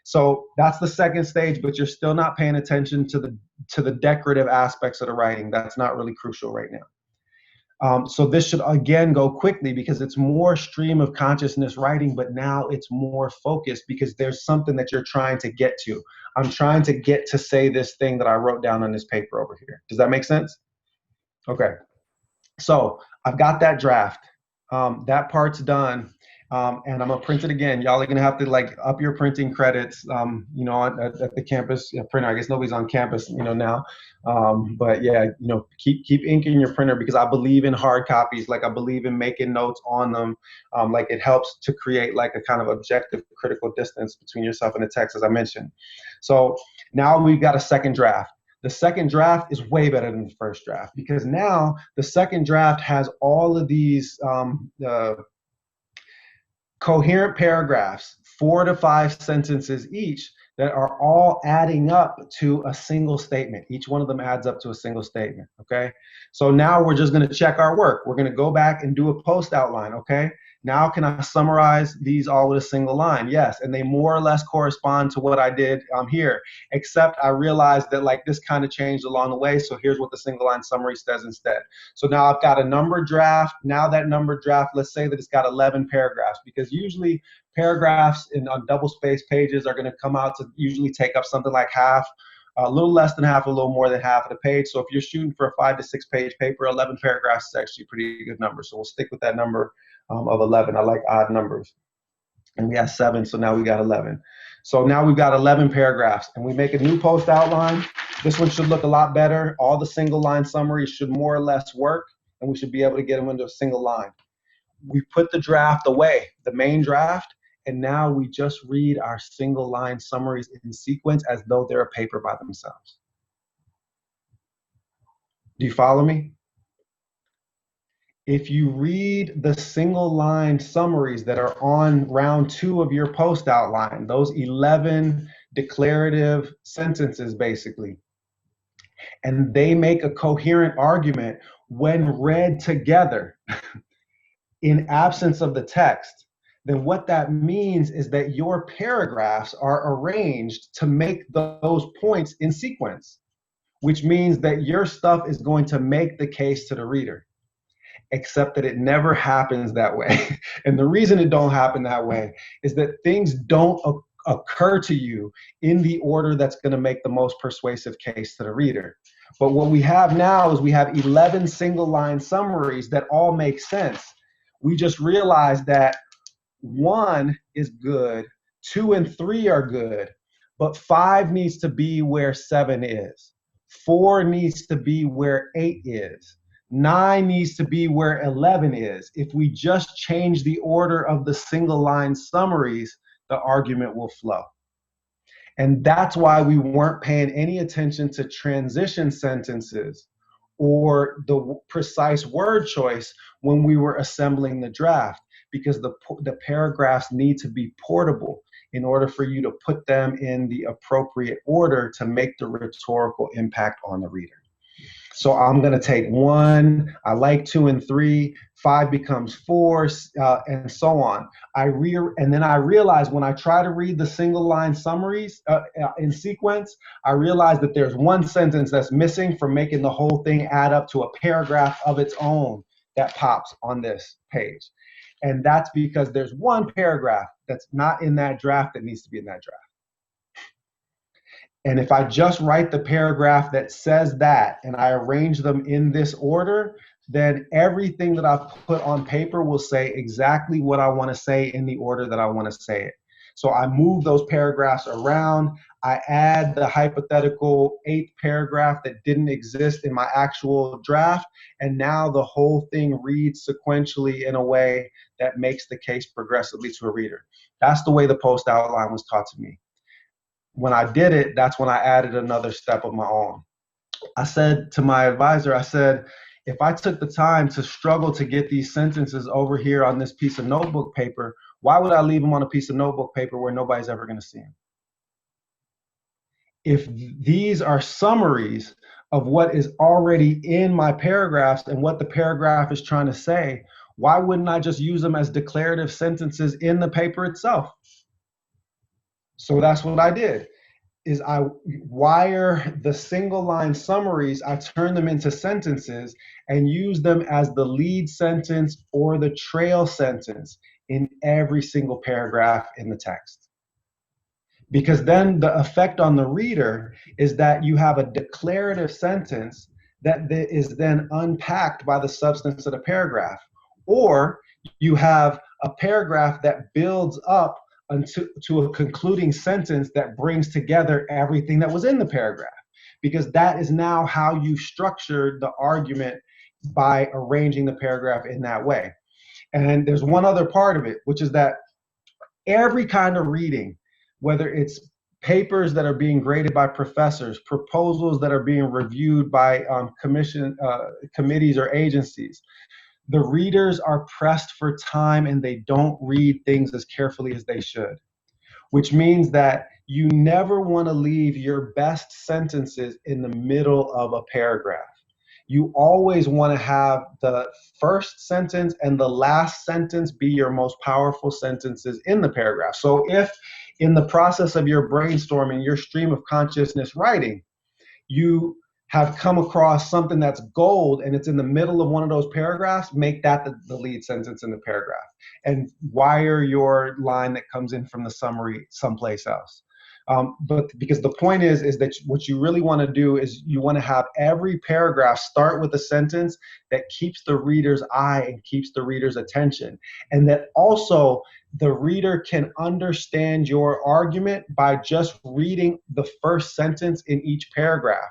So that's the second stage, but you're still not paying attention to the decorative aspects of the writing. That's not really crucial right now. So this should again go quickly because it's more stream of consciousness writing, but now it's more focused because there's something that you're trying to get to. I'm trying to get to say this thing that I wrote down on this paper over here. Does that make sense? Okay. So I've got that draft. That part's done. And I'm gonna print it again. Y'all are gonna have to like up your printing credits, at the campus printer. I guess nobody's on campus, now. But yeah, keep inking your printer because I believe in hard copies. Like I believe in making notes on them. Like it helps to create like a kind of objective critical distance between yourself and the text, as I mentioned. So now we've got a second draft. The second draft is way better than the first draft because now the second draft has all of these coherent paragraphs, 4 to 5 sentences each, that are all adding up to a single statement. Each one of them adds up to a single statement, okay? So now we're just gonna check our work. We're gonna go back and do a post outline, okay? Now can I summarize these all with a single line? Yes, and they more or less correspond to what I did here, except I realized that like this kind of changed along the way, so here's what the single line summary says instead. So now I've got a numbered draft. Now that numbered draft, let's say that it's got 11 paragraphs, because usually paragraphs on double-spaced pages are gonna come out to usually take up something like half, a little less than half, a little more than half of the page. So if you're shooting for a 5 to 6 page paper, 11 paragraphs is actually a pretty good number. So we'll stick with that number of 11. I like odd numbers. And we have 7, so now we got 11. So now we've got 11 paragraphs, and we make a new post outline. This one should look a lot better. All the single line summaries should more or less work, and we should be able to get them into a single line. We put the draft away, the main draft, and now we just read our single line summaries in sequence as though they're a paper by themselves. Do you follow me? If you read the single line summaries that are on round 2 of your post outline, those 11 declarative sentences basically, and they make a coherent argument when read together in absence of the text, then what that means is that your paragraphs are arranged to make those points in sequence, which means that your stuff is going to make the case to the reader, except that it never happens that way. And the reason it don't happen that way is that things don't occur to you in the order that's going to make the most persuasive case to the reader. But what we have now is we have 11 single line summaries that all make sense. We just realized that 1 is good, 2 and 3 are good, but 5 needs to be where 7 is. 4 needs to be where 8 is. 9 needs to be where 11 is. If we just change the order of the single line summaries, the argument will flow. And that's why we weren't paying any attention to transition sentences or the precise word choice when we were assembling the draft, because the paragraphs need to be portable in order for you to put them in the appropriate order to make the rhetorical impact on the reader. So I'm going to take 1, I like 2 and 3, 5 becomes 4, and so on. And then I realize when I try to read the single line summaries in sequence, I realize that there's one sentence that's missing from making the whole thing add up to a paragraph of its own that pops on this page. And that's because there's one paragraph that's not in that draft that needs to be in that draft. And if I just write the paragraph that says that and I arrange them in this order, then everything that I've put on paper will say exactly what I want to say in the order that I want to say it. So I move those paragraphs around. I add the hypothetical 8th paragraph that didn't exist in my actual draft. And now the whole thing reads sequentially in a way that makes the case progressively to a reader. That's the way the post outline was taught to me. When I did it, that's when I added another step of my own. I said to my advisor, I said, if I took the time to struggle to get these sentences over here on this piece of notebook paper, why would I leave them on a piece of notebook paper where nobody's ever going to see them? If these are summaries of what is already in my paragraphs and what the paragraph is trying to say, why wouldn't I just use them as declarative sentences in the paper itself? So that's what I did, is I wire the single line summaries, I turn them into sentences and use them as the lead sentence or the trail sentence in every single paragraph in the text. Because then the effect on the reader is that you have a declarative sentence that is then unpacked by the substance of the paragraph. Or you have a paragraph that builds up to a concluding sentence that brings together everything that was in the paragraph, because that is now how you structured the argument by arranging the paragraph in that way. And there's one other part of it, which is that every kind of reading, whether it's papers that are being graded by professors, proposals that are being reviewed by committees or agencies, the readers are pressed for time and they don't read things as carefully as they should, which means that you never want to leave your best sentences in the middle of a paragraph. You always want to have the first sentence and the last sentence be your most powerful sentences in the paragraph. So if in the process of your brainstorming, your stream of consciousness writing, you have come across something that's gold and it's in the middle of one of those paragraphs, make that the lead sentence in the paragraph and wire your line that comes in from the summary someplace else. But because the point is that what you really want to do is you want to have every paragraph start with a sentence that keeps the reader's eye and keeps the reader's attention, and that also the reader can understand your argument by just reading the first sentence in each paragraph.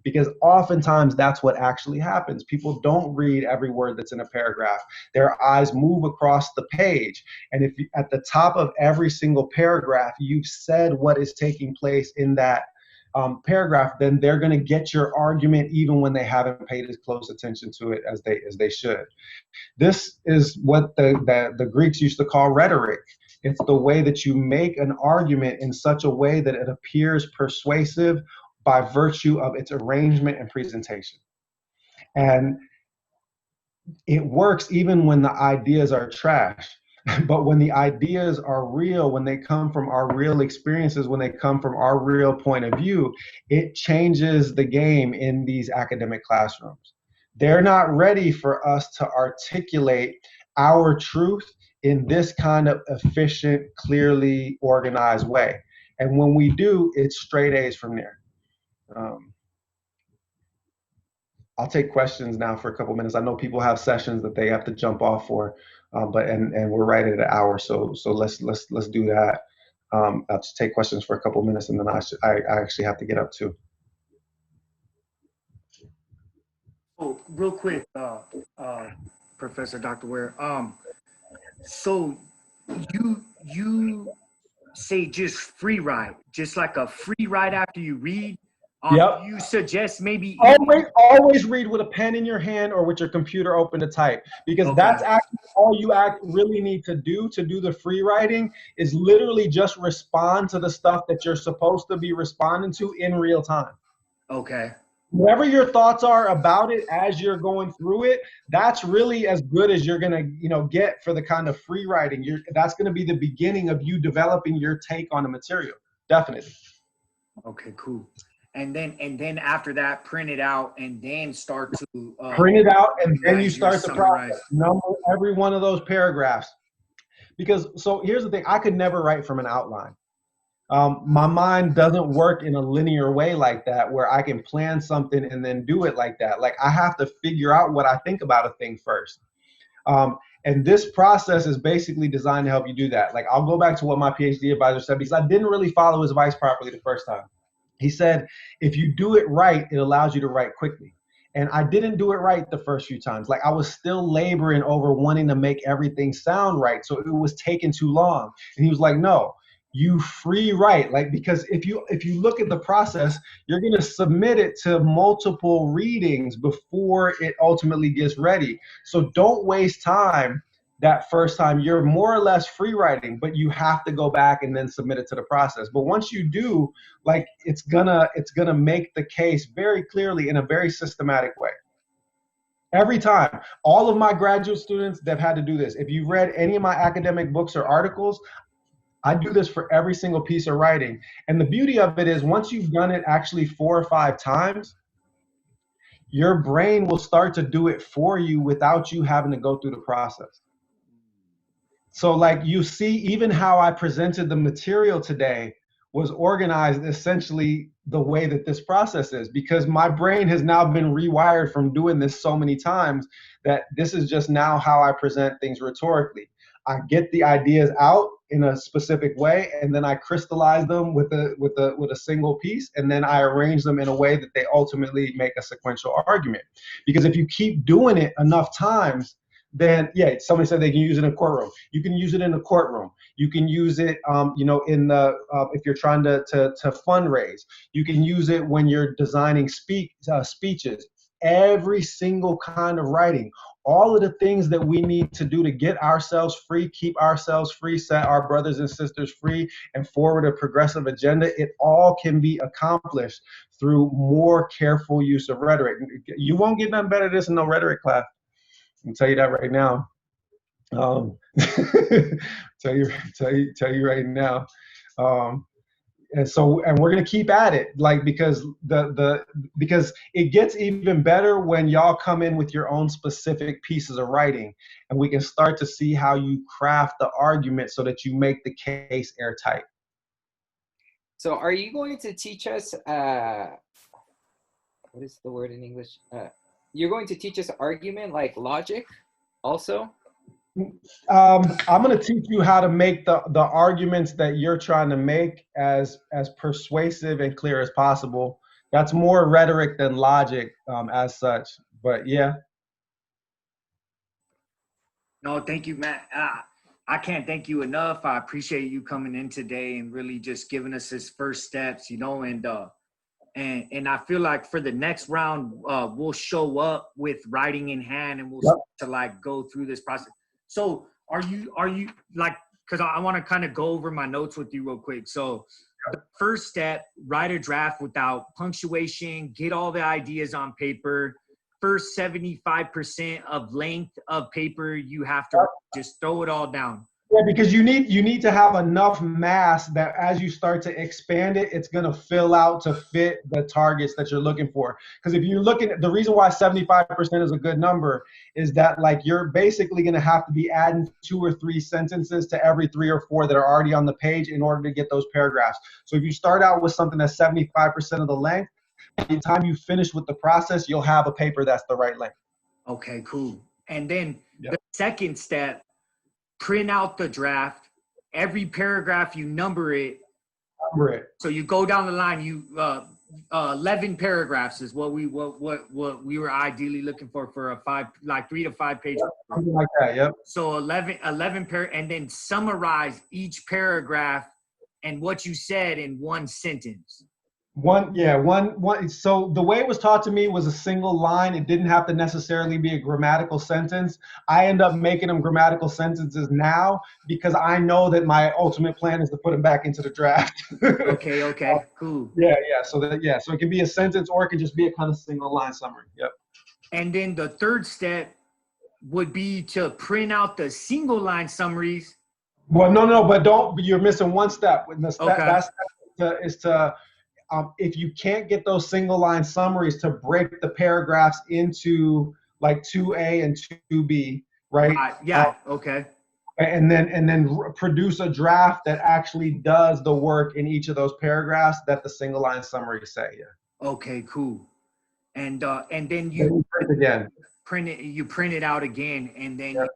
Because oftentimes that's what actually happens. People don't read every word that's in a paragraph. Their eyes move across the page. And if you, at the top of every single paragraph, you've said what is taking place in that paragraph, then they're going to get your argument even when they haven't paid as close attention to it as they should. This is what the Greeks used to call rhetoric. It's the way that you make an argument in such a way that it appears persuasive by virtue of its arrangement and presentation. And it works even when the ideas are trash. But when the ideas are real, when they come from our real experiences, when they come from our real point of view, it changes the game in these academic classrooms. They're not ready for us to articulate our truth in this kind of efficient, clearly organized way. And when we do, it's straight A's from there. I'll take questions now for a couple minutes. I know people have sessions that they have to jump off for, but we're right at an hour, so let's do that. I'll just take questions for a couple minutes, and then I actually have to get up too. Oh, real quick, Professor Dr. Ware. So you say just free write, just like a free write after you read. Yep. You suggest maybe always read with a pen in your hand or with your computer open to type, because that's actually all you really need to do the free writing is literally just respond to the stuff that you're supposed to be responding to in real time. Okay. Whatever your thoughts are about it as you're going through it, that's really as good as you're gonna, get for the kind of free writing. That's gonna be the beginning of you developing your take on the material. Definitely. Okay, cool. And then after that, print it out and then start to print it out, and then you start the summarize. process. Number every one of those paragraphs. Because so here's the thing, I could never write from an outline. My mind doesn't work in a linear way like that, where I can plan something and then do it like that. Like I have to figure out what I think about a thing first. And this process is basically designed to help you do that. Like I'll go back to what my PhD advisor said, because I didn't really follow his advice properly the first time. He said, if you do it right, it allows you to write quickly. And I didn't do it right the first few times. Like I was still laboring over wanting to make everything sound right. So it was taking too long. And he was like, no, you free write. Like, because if you look at the process, you're going to submit it to multiple readings before it ultimately gets ready. So don't waste time that first time. You're more or less free writing, but you have to go back and then submit it to the process. But once you do, like it's gonna make the case very clearly in a very systematic way. Every time. All of my graduate students, they've had to do this. If you've read any of my academic books or articles, I do this for every single piece of writing. And the beauty of it is once you've done it actually 4 or 5 times, your brain will start to do it for you without you having to go through the process. So like you see, even how I presented the material today was organized essentially the way that this process is, because my brain has now been rewired from doing this so many times that this is just now how I present things rhetorically. I get the ideas out in a specific way, and then I crystallize them with a single piece, and then I arrange them in a way that they ultimately make a sequential argument. Because if you keep doing it enough times, then yeah, somebody said they can use it in a courtroom. You can use it in a courtroom. You can use it, in the if you're trying to fundraise. You can use it when you're designing speeches. Every single kind of writing, all of the things that we need to do to get ourselves free, keep ourselves free, set our brothers and sisters free, and forward a progressive agenda. It all can be accomplished through more careful use of rhetoric. You won't get nothing better than this in no rhetoric class. I can tell you that right now. Tell you right now. And we're gonna keep at it, like, because because it gets even better when y'all come in with your own specific pieces of writing, and we can start to see how you craft the argument so that you make the case airtight. So are you going to teach us, what is the word in English? You're going to teach us argument, like logic also? I'm going to teach you how to make the arguments that you're trying to make as persuasive and clear as possible. That's more rhetoric than logic, as such. But yeah. No, thank you, Matt. I can't thank you enough. I appreciate you coming in today and really just giving us his first steps, and I feel like for the next round, we'll show up with writing in hand, and we'll start to like go through this process. So are you like, because I want to kind of go over my notes with you real quick. So the first step, write a draft without punctuation, get all the ideas on paper. First 75% of length of paper, you have to just throw it all down. Yeah, because you need to have enough mass that as you start to expand it, it's going to fill out to fit the targets that you're looking for. Because if you're looking at the reason why 75% is a good number is that like you're basically going to have to be adding 2 or 3 sentences to every 3 or 4 that are already on the page in order to get those paragraphs. So if you start out with something that's 75% of the length, by the time you finish with the process, you'll have a paper that's the right length. Okay, cool. And then Yep. the second step, print out the draft. Every paragraph you number it. Number it. So you go down the line. You 11 paragraphs is what we were ideally looking for a 3 to 5 page. Yep, something like that. Yep. So 11 and then summarize each paragraph and what you said in one sentence. One. So the way it was taught to me was a single line. It didn't have to necessarily be a grammatical sentence. I end up making them grammatical sentences now because I know that my ultimate plan is to put them back into the draft. Okay, cool. Yeah. So it can be a sentence or it can just be a kind of single line summary. Yep. And then the third step would be to print out the single line summaries. Well, no, but you're missing one step. That step is to if you can't get those single line summaries to break the paragraphs into like 2A and 2B, right? Okay. And then produce a draft that actually does the work in each of those paragraphs that the single line summaries say. Yeah. Okay, cool. And then you print it out again, and then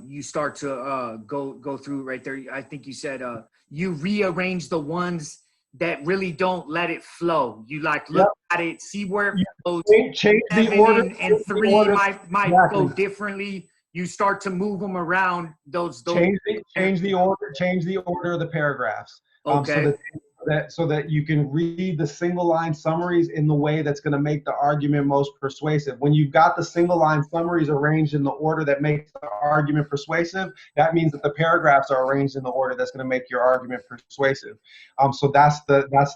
you start to go through right there. I think you said you rearrange the ones that really don't let it flow. You like look at it, see where it flows. Change the order, and 3 might go differently. You start to move them around. Those change the order of the paragraphs. Okay. So that you can read the single line summaries in the way that's going to make the argument most persuasive. When you've got the single line summaries arranged in the order that makes the argument persuasive, that means that the paragraphs are arranged in the order that's going to make your argument persuasive. So that's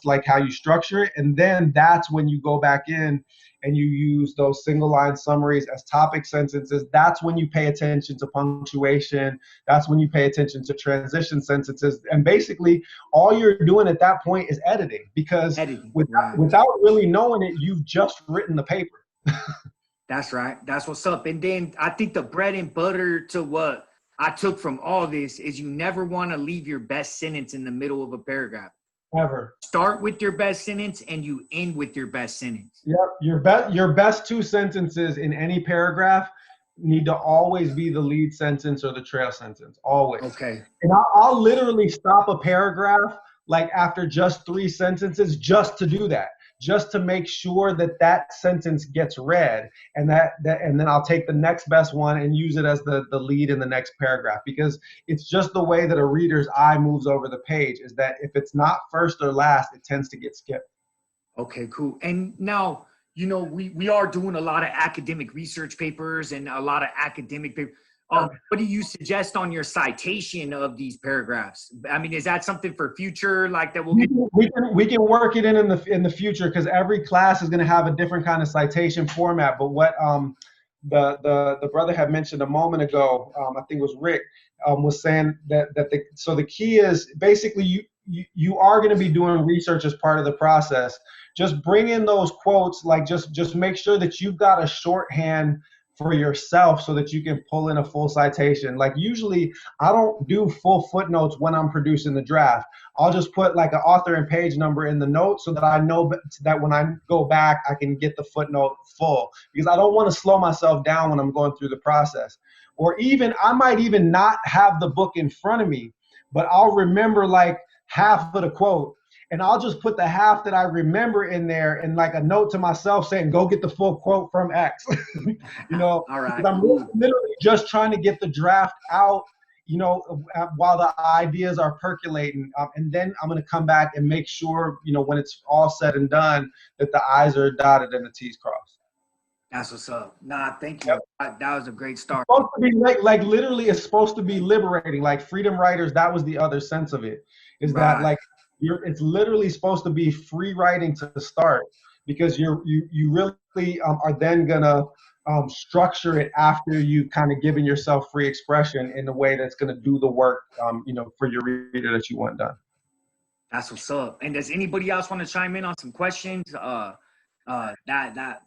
like how you structure it, and then that's when you go back in and you use those single line summaries as topic sentences. That's when you pay attention to punctuation. That's when you pay attention to transition sentences. And basically, all you're doing at that point is editing, because without really knowing it, you've just written the paper. That's right. That's what's up. And then I think the bread and butter to what I took from all this is you never want to leave your best sentence in the middle of a paragraph. Ever. Start with your best sentence and you end with your best sentence. Yep. Your best 2 sentences in any paragraph need to always be the lead sentence or the trail sentence. Always. Okay. And I'll literally stop a paragraph like after just 3 sentences just to do that, just to make sure that that sentence gets read, and and then I'll take the next best one and use it as the lead in the next paragraph, because it's just the way that a reader's eye moves over the page, is that if it's not first or last, it tends to get skipped. Okay, cool. And now, you know, we are doing a lot of academic research papers and a lot of academic papers. What do you suggest on your citation of these paragraphs? I mean, is that something for future, like that we can work it in the future, because every class is going to have a different kind of citation format. But what the brother had mentioned a moment ago, I think it was Rick, was saying that the key is basically you are going to be doing research as part of the process. Just bring in those quotes, like just make sure that you've got a shorthand for yourself so that you can pull in a full citation. Like usually I don't do full footnotes when I'm producing the draft. I'll just put like an author and page number in the note so that I know that when I go back, I can get the footnote full, because I don't want to slow myself down when I'm going through the process. Or even, I might even not have the book in front of me, but I'll remember like half of the quote, and I'll just put the half that I remember in there and like a note to myself saying, go get the full quote from X. You know, all right. I'm literally just trying to get the draft out, you know, while the ideas are percolating. And then I'm going to come back and make sure, you know, when it's all said and done, that the I's are dotted and the T's crossed. That's what's up. Nah, thank you. Yep. That was a great start. It's supposed to be like literally, it's supposed to be liberating. Like Freedom Writers, that was the other sense of it, is that like, it's literally supposed to be free writing to start, because you really are then gonna structure it after you kind of giving yourself free expression in a way that's going to do the work, for your reader that you want done. That's what's up. And does anybody else want to chime in on some questions? That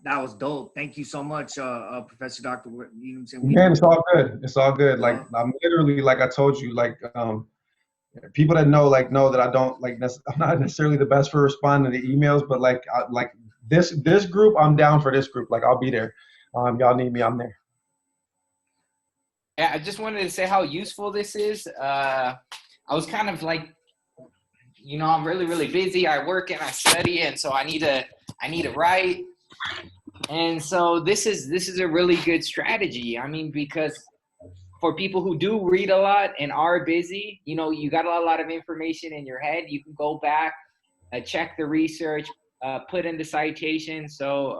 was dope. Thank you so much, Professor Doctor. You know what I'm saying? Man, it's all good. It's all good. Like Yeah. I'm literally, like I told you, like people that know that I don't I'm not necessarily the best for responding to emails, but like this group, I'm down for this group. Like I'll be there. Y'all need me, I'm there. Yeah, I just wanted to say how useful this is. I was kind of like, I'm really, really busy. I work and I study, and so I need to write. And so this is a really good strategy. I mean, because for people who do read a lot and are busy, you got a lot of information in your head. You can go back, check the research, put in the citation. So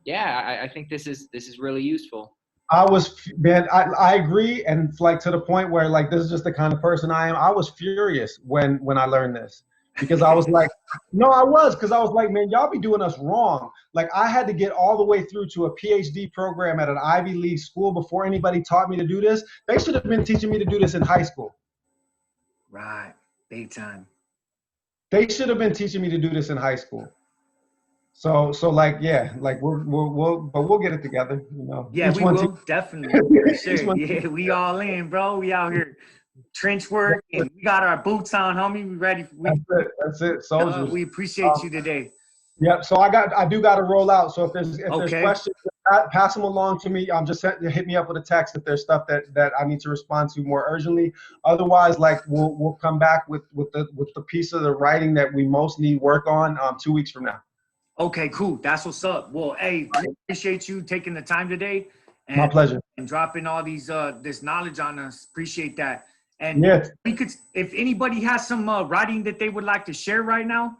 I think this is really useful. I agree, and like to the point where like this is just the kind of person I am. I was furious when I learned this, because I was like, no, I was, because I was like, man, y'all be doing us wrong. Like I had to get all the way through to a PhD program at an Ivy League school before anybody taught me to do this. They should have been teaching me to do this in high school. Right, big time. They should have been teaching me to do this in high school. So like, yeah, like we'll get it together, Yeah, we will definitely. For sure. Yeah, we all in, bro. We out here trench work, and we got our boots on, homie. We ready. That's it, soldiers. We appreciate you today. Yep. So I do got to roll out. So if there's Okay. questions, pass them along to me. Just hit me up with a text if there's stuff that I need to respond to more urgently. Otherwise, like we'll come back with the piece of the writing that we most need work on 2 weeks from now. Okay, cool. That's what's up. Well, hey, appreciate you taking the time today. And, my pleasure. And dropping all these this knowledge on us. Appreciate that. And yes, we could, if anybody has some writing that they would like to share right now,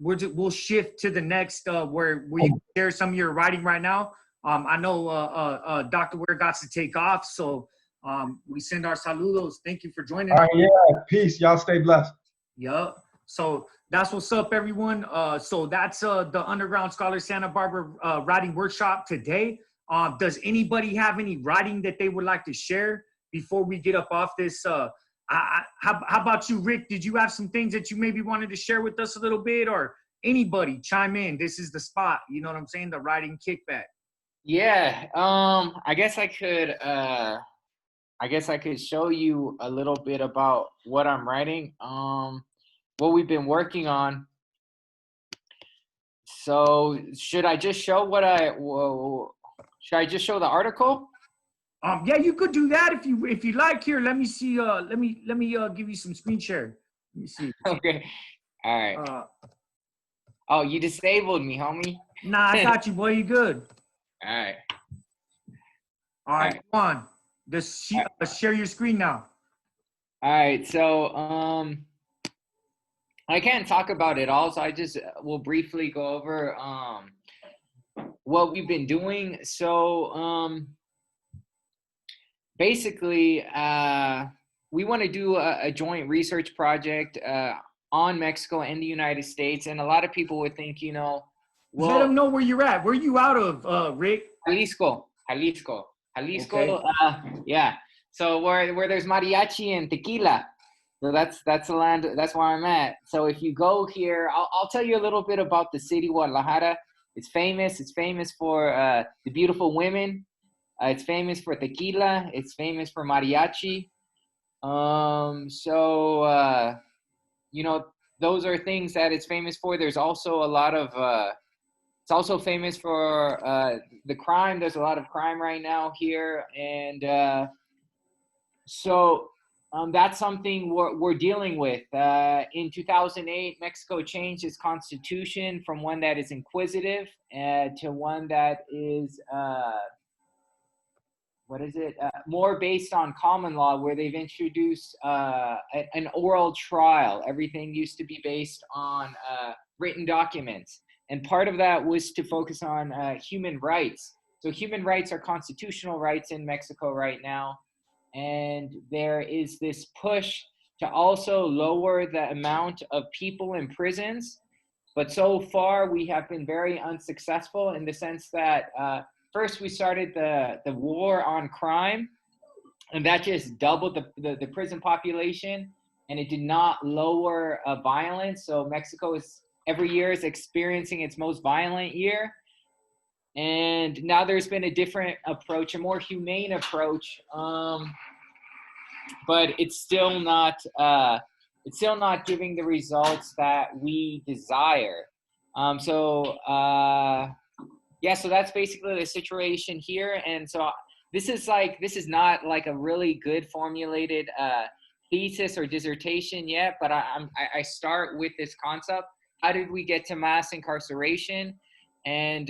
we'll shift to the next where we share some of your writing right now. I know Dr. Ware got to take off, so we send our saludos. Thank you for joining. All right, yeah, peace. Y'all stay blessed. Yup. So that's what's up, everyone. So that's the Underground Scholar Santa Barbara writing workshop today. Does anybody have any writing that they would like to share before we get up off this? How about you, Rick? Did you have some things that you maybe wanted to share with us a little bit, or anybody chime in? This is the spot. You know what I'm saying? The writing kickback. Yeah. I guess I could show you a little bit about what I'm writing. What we've been working on. So should I just show should I just show the article? Yeah, you could do that if you like. Here, let me see. Let me give you some screen share. Let me see. Okay. All right. Oh, you disabled me, homie. Nah, I got you, boy. You good? All right. All right. Come on. Just share your screen now. All right. So I can't talk about it all, so I just will briefly go over what we've been doing. So basically, we want to do a joint research project on Mexico and the United States, and a lot of people would think, well, let them know where you're at. Where are you out of, Rick? Jalisco. Okay. Yeah. So where there's mariachi and tequila. So that's the land. That's where I'm at. So if you go here, I'll tell you a little bit about the city, Guadalajara. It's famous. It's famous for the beautiful women. It's famous for tequila. It's famous for mariachi. Those are things that it's famous for. There's also a lot of. It's also famous for the crime. There's a lot of crime right now here, and that's something we're dealing with. In 2008, Mexico changed its constitution from one that is inquisitive to one that is, more based on common law, where they've introduced an oral trial. Everything used to be based on written documents. And part of that was to focus on human rights. So human rights are constitutional rights in Mexico right now. And there is this push to also lower the amount of people in prisons. But so far, we have been very unsuccessful in the sense that first we started the war on crime, and that just doubled the prison population, and it did not lower violence. So Mexico is every year is experiencing its most violent year. And now there's been a different approach, a more humane approach, but it's still not giving the results that we desire. So that's basically the situation here. And so this is not like a really good formulated thesis or dissertation yet, but I start with this concept. How did we get to mass incarceration? And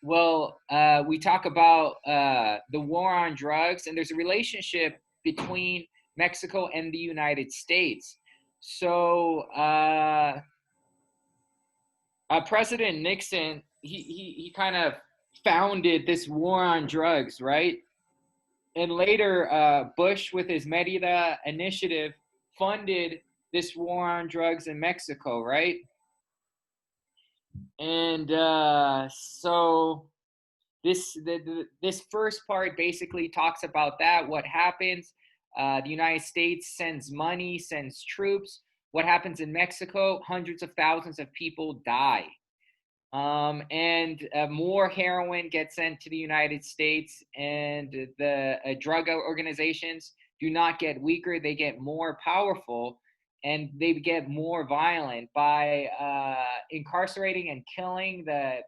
we talk about the war on drugs, and there's a relationship between Mexico and the United States. So President Nixon, he kind of founded this war on drugs, right? And later, Bush, with his Merida initiative, funded this war on drugs in Mexico, right? And so this first part basically talks about that. What happens? The United States sends money, sends troops. What happens in Mexico? Hundreds of thousands of people die. And more heroin gets sent to the United States, and the drug organizations do not get weaker, they get more powerful, and they get more violent by incarcerating and killing the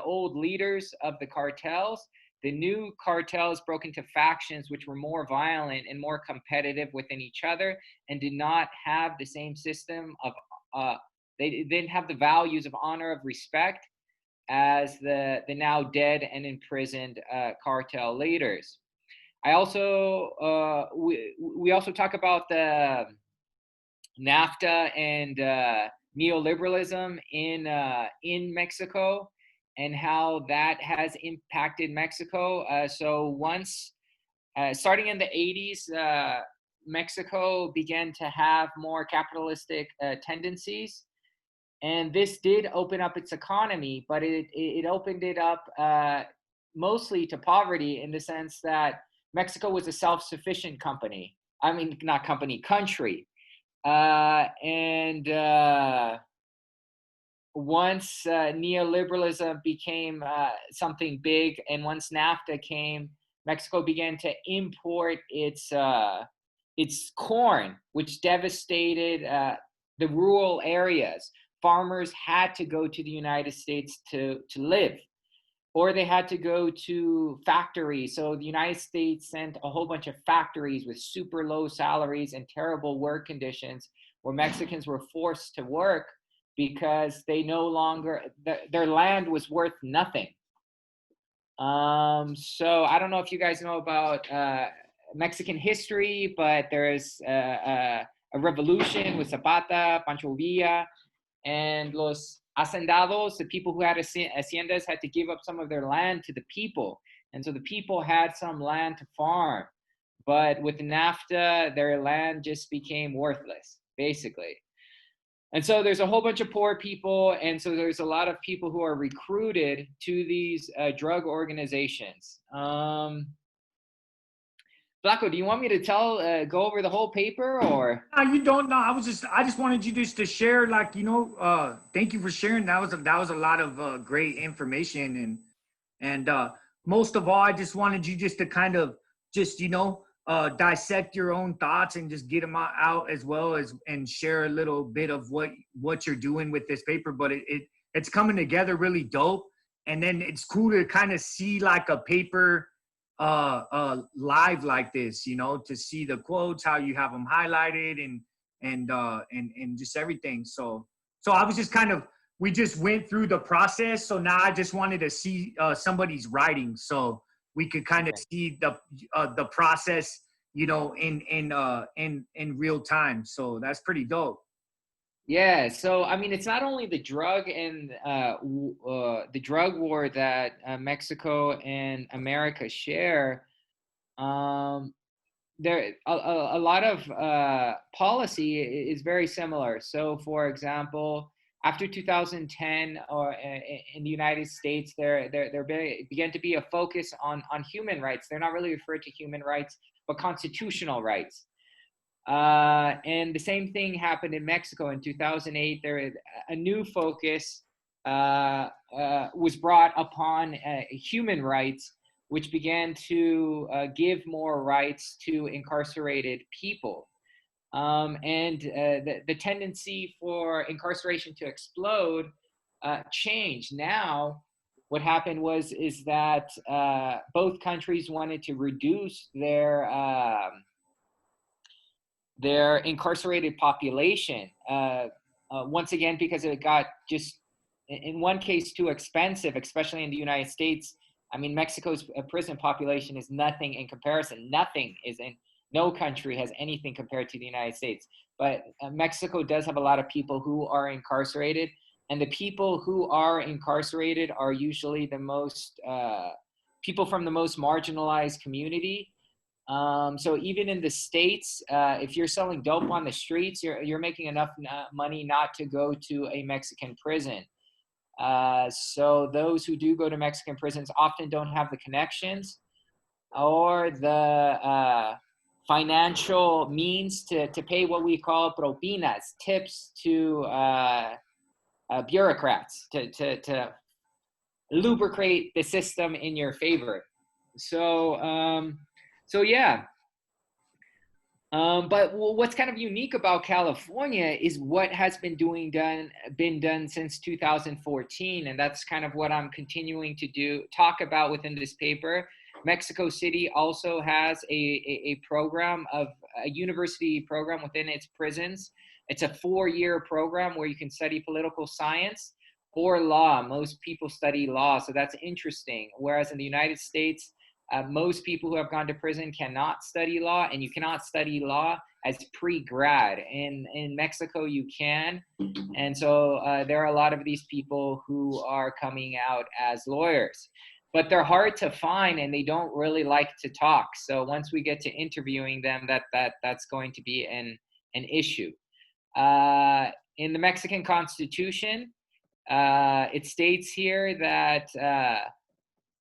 old leaders of the cartels. The new cartels broke into factions which were more violent and more competitive within each other, and did not have the same system of they didn't have the values of honor, of respect, as the now dead and imprisoned cartel leaders. I also we also talk about the NAFTA and neoliberalism in Mexico, and how that has impacted Mexico. So once, starting in the 80s, Mexico began to have more capitalistic tendencies. And this did open up its economy, but it opened it up mostly to poverty, in the sense that Mexico was a self-sufficient country. Once neoliberalism became something big, and once NAFTA came, Mexico began to import its corn, which devastated the rural areas. Farmers had to go to the United States to live, or they had to go to factories. So the United States sent a whole bunch of factories with super low salaries and terrible work conditions, where Mexicans were forced to work because they no longer, their land was worth nothing. So I don't know if you guys know about Mexican history, but there's a revolution with Zapata, Pancho Villa, and los hacendados, the people who had haciendas, had to give up some of their land to the people. And so the people had some land to farm. But with NAFTA, their land just became worthless, basically. And so there's a whole bunch of poor people. And so there's a lot of people who are recruited to these drug organizations. Flaco, do you want me to go over the whole paper, or? No, you don't know. I just wanted you just to share, like, thank you for sharing. That was a lot of great information, and most of all, I just wanted you just to kind of just, dissect your own thoughts and just get them out, as well as, and share a little bit of what you're doing with this paper. But it's coming together really dope. And then it's cool to kind of see like a paper live like this, to see the quotes, how you have them highlighted, and just everything. So I was just we just went through the process. So now I just wanted to see somebody's writing, so we could kind of see the process, in real time. So that's pretty dope. Yeah, so I mean, it's not only the drug and the drug war that Mexico and America share. There a lot of policy is very similar. So, for example, after 2010, or in the United States, there began to be a focus on human rights. They're not really referred to human rights, but constitutional rights. And the same thing happened in Mexico in 2008. There, a new focus was brought upon human rights, which began to give more rights to incarcerated people. And the tendency for incarceration to explode changed. Now, what happened is that both countries wanted to reduce their incarcerated population. Once again, because it got just, in one case, too expensive, especially in the United States. I mean, Mexico's prison population is nothing in comparison. No country has anything compared to the United States. But Mexico does have a lot of people who are incarcerated. And the people who are incarcerated are usually the most, people from the most marginalized community. So even in the States, if you're selling dope on the streets, you're making enough money not to go to a Mexican prison. So those who do go to Mexican prisons often don't have the connections or the financial means to pay what we call propinas, tips to bureaucrats to lubricate the system in your favor. So yeah. But what's kind of unique about California is what has been done since 2014, and that's kind of what I'm continuing to talk about within this paper. Mexico City also has a program a university program within its prisons. It's a 4-year program where you can study political science or law. Most people study law, so that's interesting. Whereas in the United States, most people who have gone to prison cannot study law, and you cannot study law as pre-grad. In Mexico, you can. And so there are a lot of these people who are coming out as lawyers. But they're hard to find, and they don't really like to talk. So once we get to interviewing them, that's going to be an issue. In the Mexican Constitution, it states here that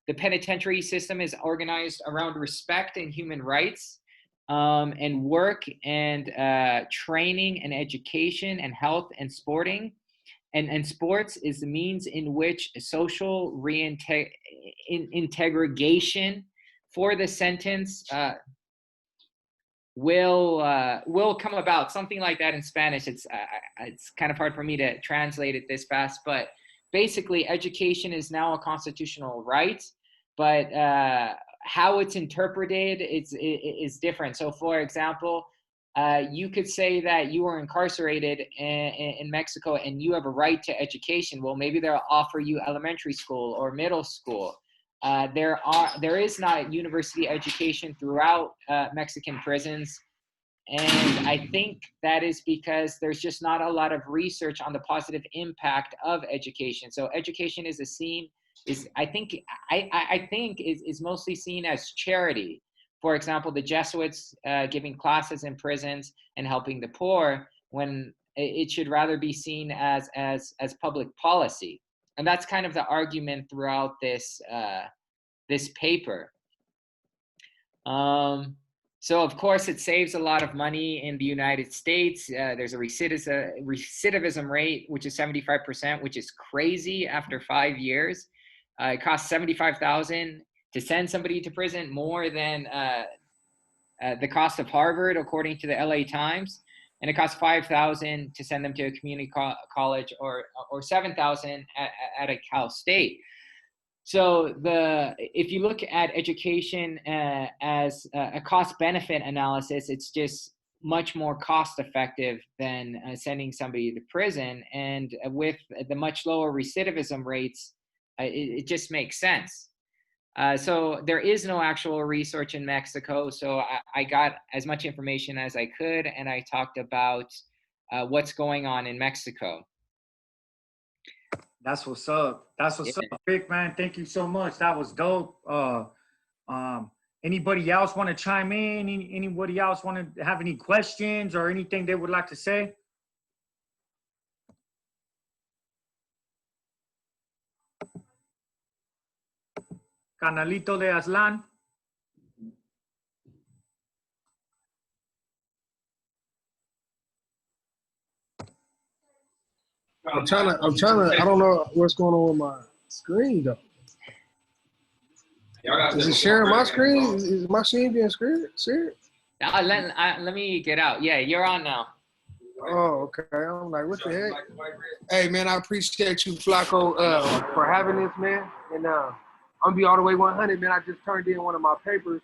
the penitentiary system is organized around respect and human rights, and work and training and education and health and sporting. And sports is the means in which social reintegration for the sentence will come about. Something like that in Spanish. It's kind of hard for me to translate it this fast, but basically education is now a constitutional right, but how it's interpreted is different. So for example, you could say that you were incarcerated in Mexico and you have a right to education. Well, maybe they'll offer you elementary school or middle school. There is not university education throughout Mexican prisons. And I think that is because there's just not a lot of research on the positive impact of education. So education is I think is mostly seen as charity. For example, the Jesuits giving classes in prisons and helping the poor, when it should rather be seen as public policy. And that's kind of the argument throughout this paper. So of course it saves a lot of money in the United States. There's a recidivism rate, which is 75%, which is crazy after 5 years. It costs $75,000 to send somebody to prison, more than the cost of Harvard, according to the LA Times. And it costs $5,000 to send them to a community college, or $7,000 at a Cal State. So if you look at education as a cost-benefit analysis, it's just much more cost-effective than sending somebody to prison. And with the much lower recidivism rates, it just makes sense. So there is no actual research in Mexico. So I got as much information as I could, and I talked about what's going on in Mexico. That's what's up. That's what's up, Rick, man. Thank you so much. That was dope. Anybody else want to chime in? Anybody else want to have any questions or anything they would like to say? Canalito de Aslan. I'm trying to, I don't know what's going on with my screen though. Is it sharing my screen? Is my screen being shared? Let me get out. Yeah, you're on now. Oh, okay. I'm like, what the heck? Hey, man, I appreciate you, Flacco, for having this, man. And I'm gonna be all the way 100, man. I just turned in one of my papers,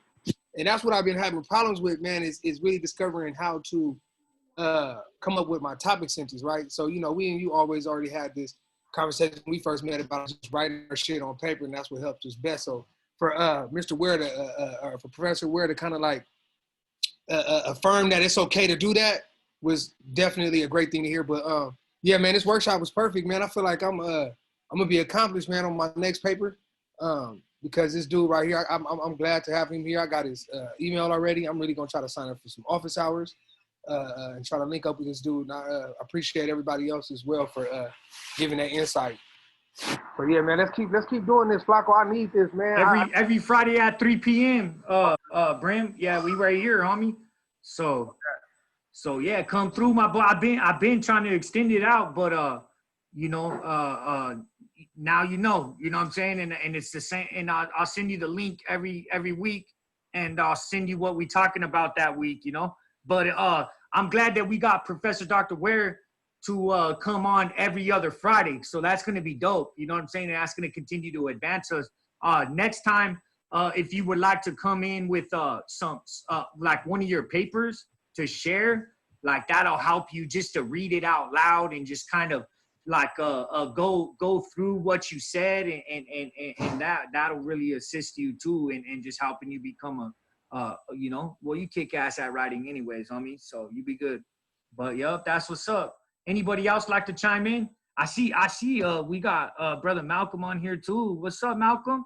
and that's what I've been having problems with, man. Is really discovering how to come up with my topic sentence, right? So, you know, we and you always already had this conversation when we first met about just writing our shit on paper, and that's what helped us best. So for Mr. Ware or for Professor Ware to kind of like affirm that it's okay to do that was definitely a great thing to hear. But yeah, man, this workshop was perfect, man. I feel like I'm gonna be accomplished, man, on my next paper. Because this dude right here, I'm glad to have him here. I got his email already. I'm really gonna try to sign up for some office hours and try to link up with this dude. And I appreciate everybody else as well for giving that insight. But yeah, man, let's keep doing this, Flacco. I need this, man. Every Friday at 3 p.m. Brim. Yeah, we right here, homie. So yeah, come through, my boy. I've been trying to extend it out, but you know, now you know what I'm saying, and it's the same. And I'll send you the link every week, and I'll send you what we talking about that week, you know. But I'm glad that we got Professor Dr. Ware to come on every other Friday. So that's going to be dope. You know what I'm saying? And that's going to continue to advance us. Next time, if you would like to come in with some like one of your papers to share, like that'll help you just to read it out loud and just kind of like go through what you said, and that'll really assist you too, and just helping you become you know, well, you kick ass at writing anyways, homie, so you be good. But yep, that's what's up. Anybody else like to chime in? I see we got brother Malcolm on here too. What's up, Malcolm?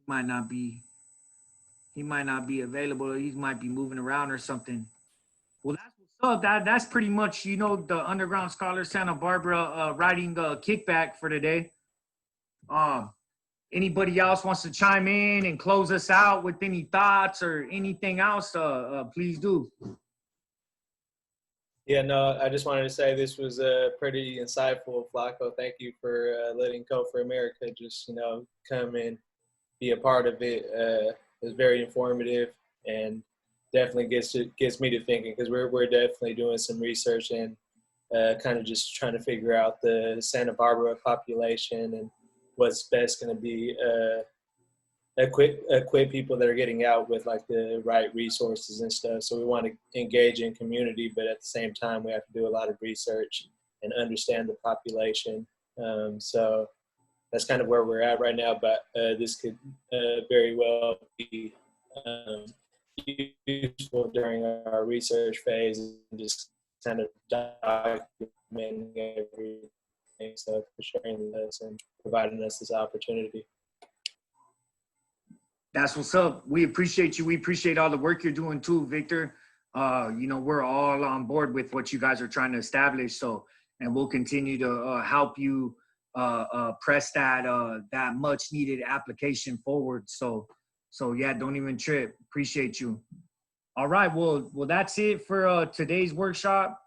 He might not be available, or he might be moving around or something. Well, that's what's up. That's pretty much, you know, the Underground Scholar Santa Barbara writing kickback for today. Anybody else wants to chime in and close us out with any thoughts or anything else, please do. Yeah, no, I just wanted to say this was pretty insightful, Flacco. Thank you for letting Code for America just, you know, come and be a part of it. It was very informative and definitely gets me to thinking, because we're definitely doing some research and kind of just trying to figure out the Santa Barbara population and what's best going to be equip people that are getting out with like the right resources and stuff. So we want to engage in community, but at the same time we have to do a lot of research and understand the population. So that's kind of where we're at right now, but this could very well be useful during our research phase and just kind of documenting everything. So for sharing this and providing us this opportunity. That's what's up. We appreciate you. We appreciate all the work you're doing too, Victor. You know, we're all on board with what you guys are trying to establish. So, and we'll continue to help you press that much needed application forward. So yeah, don't even trip. Appreciate you. All right. Well, that's it for today's workshop.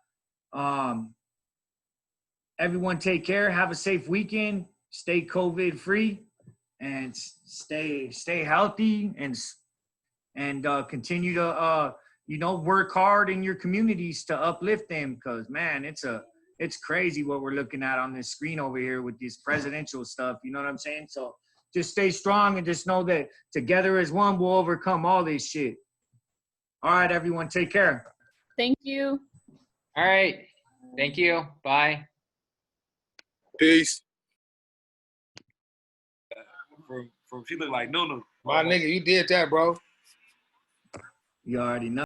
Everyone take care. Have a safe weekend. Stay COVID free. And stay healthy and continue to you know, work hard in your communities to uplift them, because man, it's crazy what we're looking at on this screen over here with this presidential stuff, you know what I'm saying? So just stay strong and just know that together as one we'll overcome all this shit. All right, everyone, take care. Thank you. All right, thank you. Bye. Peace. From she look like Nunu. My nigga, you did that, bro. You already know.